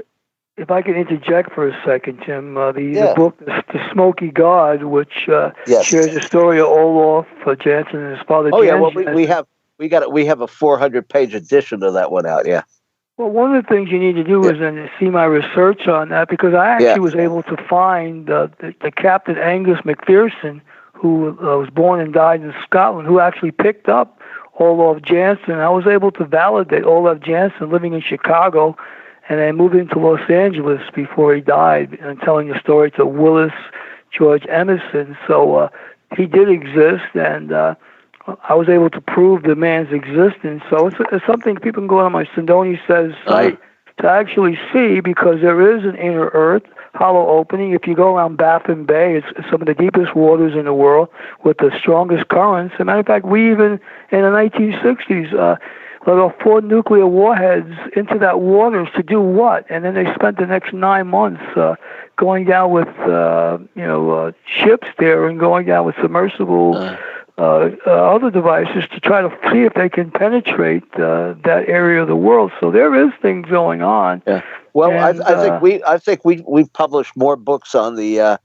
If I can interject for a second, Tim, the book, The Smoky God, which shares the story of Olaf Jansen and his father. Oh, Jansen. Yeah, well, we have a 400-page edition of that one out. Yeah. Well, one of the things you need to do is then see my research on that, because I actually was able to find the Captain Angus McPherson, who was born and died in Scotland, who actually picked up Olaf Jansen. I was able to validate Olaf Jansen living in Chicago, and then moved into Los Angeles before he died, and telling the story to Willis George Emerson. So he did exist, and I was able to prove the man's existence. So it's something people can go on my Sindoni Says site to actually see, because there is an inner earth, hollow opening. If you go around Baffin Bay, it's some of the deepest waters in the world with the strongest currents. As a matter of fact, we even, in the 1960s, let off 4 nuclear warheads into that water to do what? And then they spent the next 9 months going down with ships there, and going down with submersible other devices to try to see if they can penetrate that area of the world. So there is things going on. Yeah. Well, and, I think we've published more books on the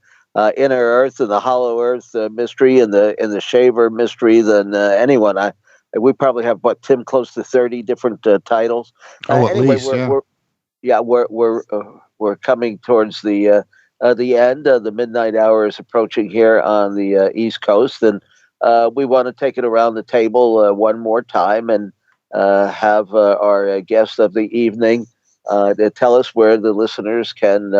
inner Earth and the hollow Earth mystery and the Shaver mystery than anyone. We probably have, Tim, close to 30 different titles. At least, we're coming towards the end. The midnight hour is approaching here on the East Coast, and we want to take it around the table one more time and have our guest of the evening to tell us where the listeners can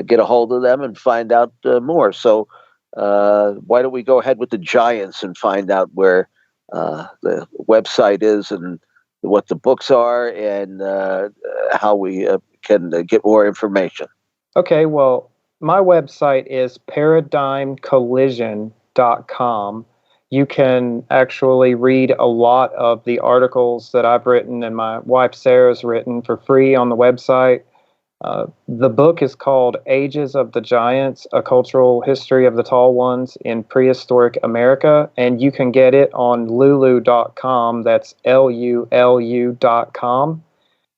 get a hold of them and find out more. So why don't we go ahead with the giants and find out where the website is, and what the books are, and how we can get more information. Okay, well, my website is paradigmcollision.com. You can actually read a lot of the articles that I've written and my wife Sarah's written for free on the website. The book is called Ages of the Giants, A Cultural History of the Tall Ones in Prehistoric America, and you can get it on lulu.com. That's LULU.com.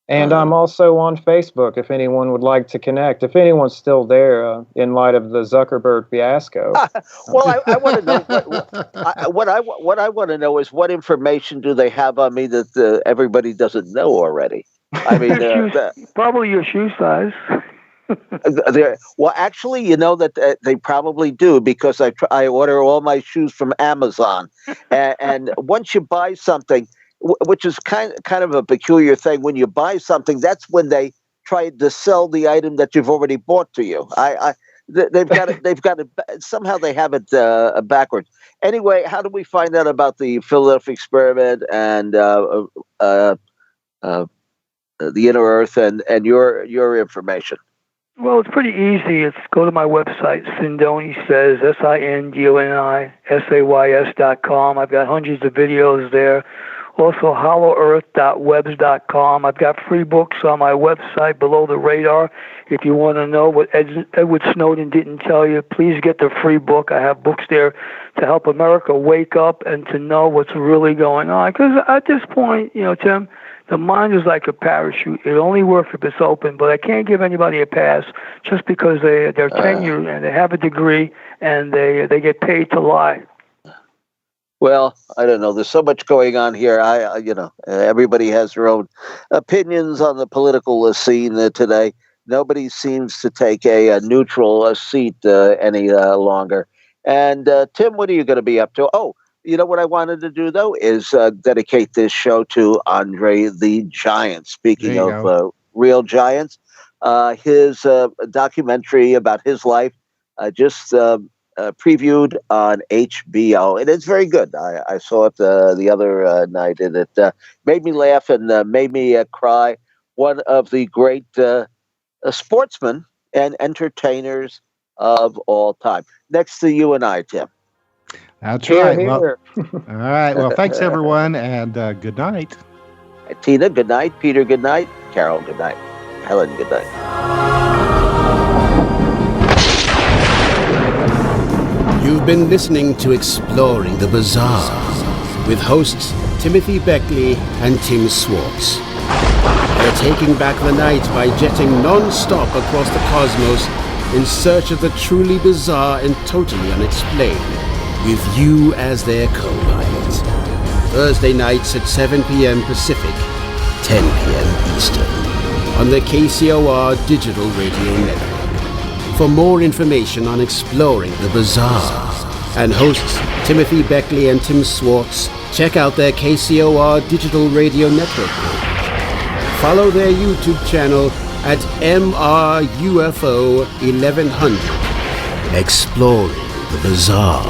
And I'm also on Facebook if anyone would like to connect, if anyone's still there in light of the Zuckerberg fiasco. Well, I want to know what I want to know is, what information do they have on me that everybody doesn't know already? I mean, probably your shoe size. Well, actually, that they probably do, because I order all my shoes from Amazon, and once you buy something, which is kind of a peculiar thing, when you buy something, that's when they try to sell the item that you've already bought to you. They've got it. Somehow they have it backwards. Anyway, how do we find out about the Philadelphia experiment and the inner Earth and your information? Well, it's pretty easy. It's go to my website, Sindoni Says, SINDONISAYS.com. I've got hundreds of videos there. Also, hollowearth.webs.com. I've got free books on my website, Below the Radar. If you want to know what Edward Snowden didn't tell you, please get the free book. I have books there to help America wake up and to know what's really going on. Because at this point, Tim, the mind is like a parachute. It only works if it's open, but I can't give anybody a pass just because they're tenured and they have a degree and they get paid to lie. Well, I don't know. There's so much going on here. Everybody has their own opinions on the political scene today. Nobody seems to take a neutral seat any longer. And Tim, what are you going to be up to? Oh, You know what I wanted to do, though, is dedicate this show to Andre the Giant. Speaking There you of go. real giants, his documentary about his life just previewed on HBO, and it's very good. I saw it the other night, and it made me laugh and made me cry. One of the great sportsmen and entertainers of all time. Next to you and I, Tim. That's Here, right. Well, here. all right. Well, thanks everyone, and good night. Tina, good night. Peter, good night. Carol, good night. Helen, good night. You've been listening to Exploring the Bizarre with hosts Timothy Beckley and Tim Swartz. They're taking back the night by jetting non-stop across the cosmos in search of the truly bizarre and totally unexplained, with you as their co-pilot. Thursday nights at 7 p.m. Pacific, 10 p.m. Eastern, on the KCOR Digital Radio Network. For more information on Exploring the Bizarre and hosts Timothy Beckley and Tim Swartz, check out their KCOR Digital Radio Network page. Follow their YouTube channel at MRUFO 1100. Exploring the Bizarre.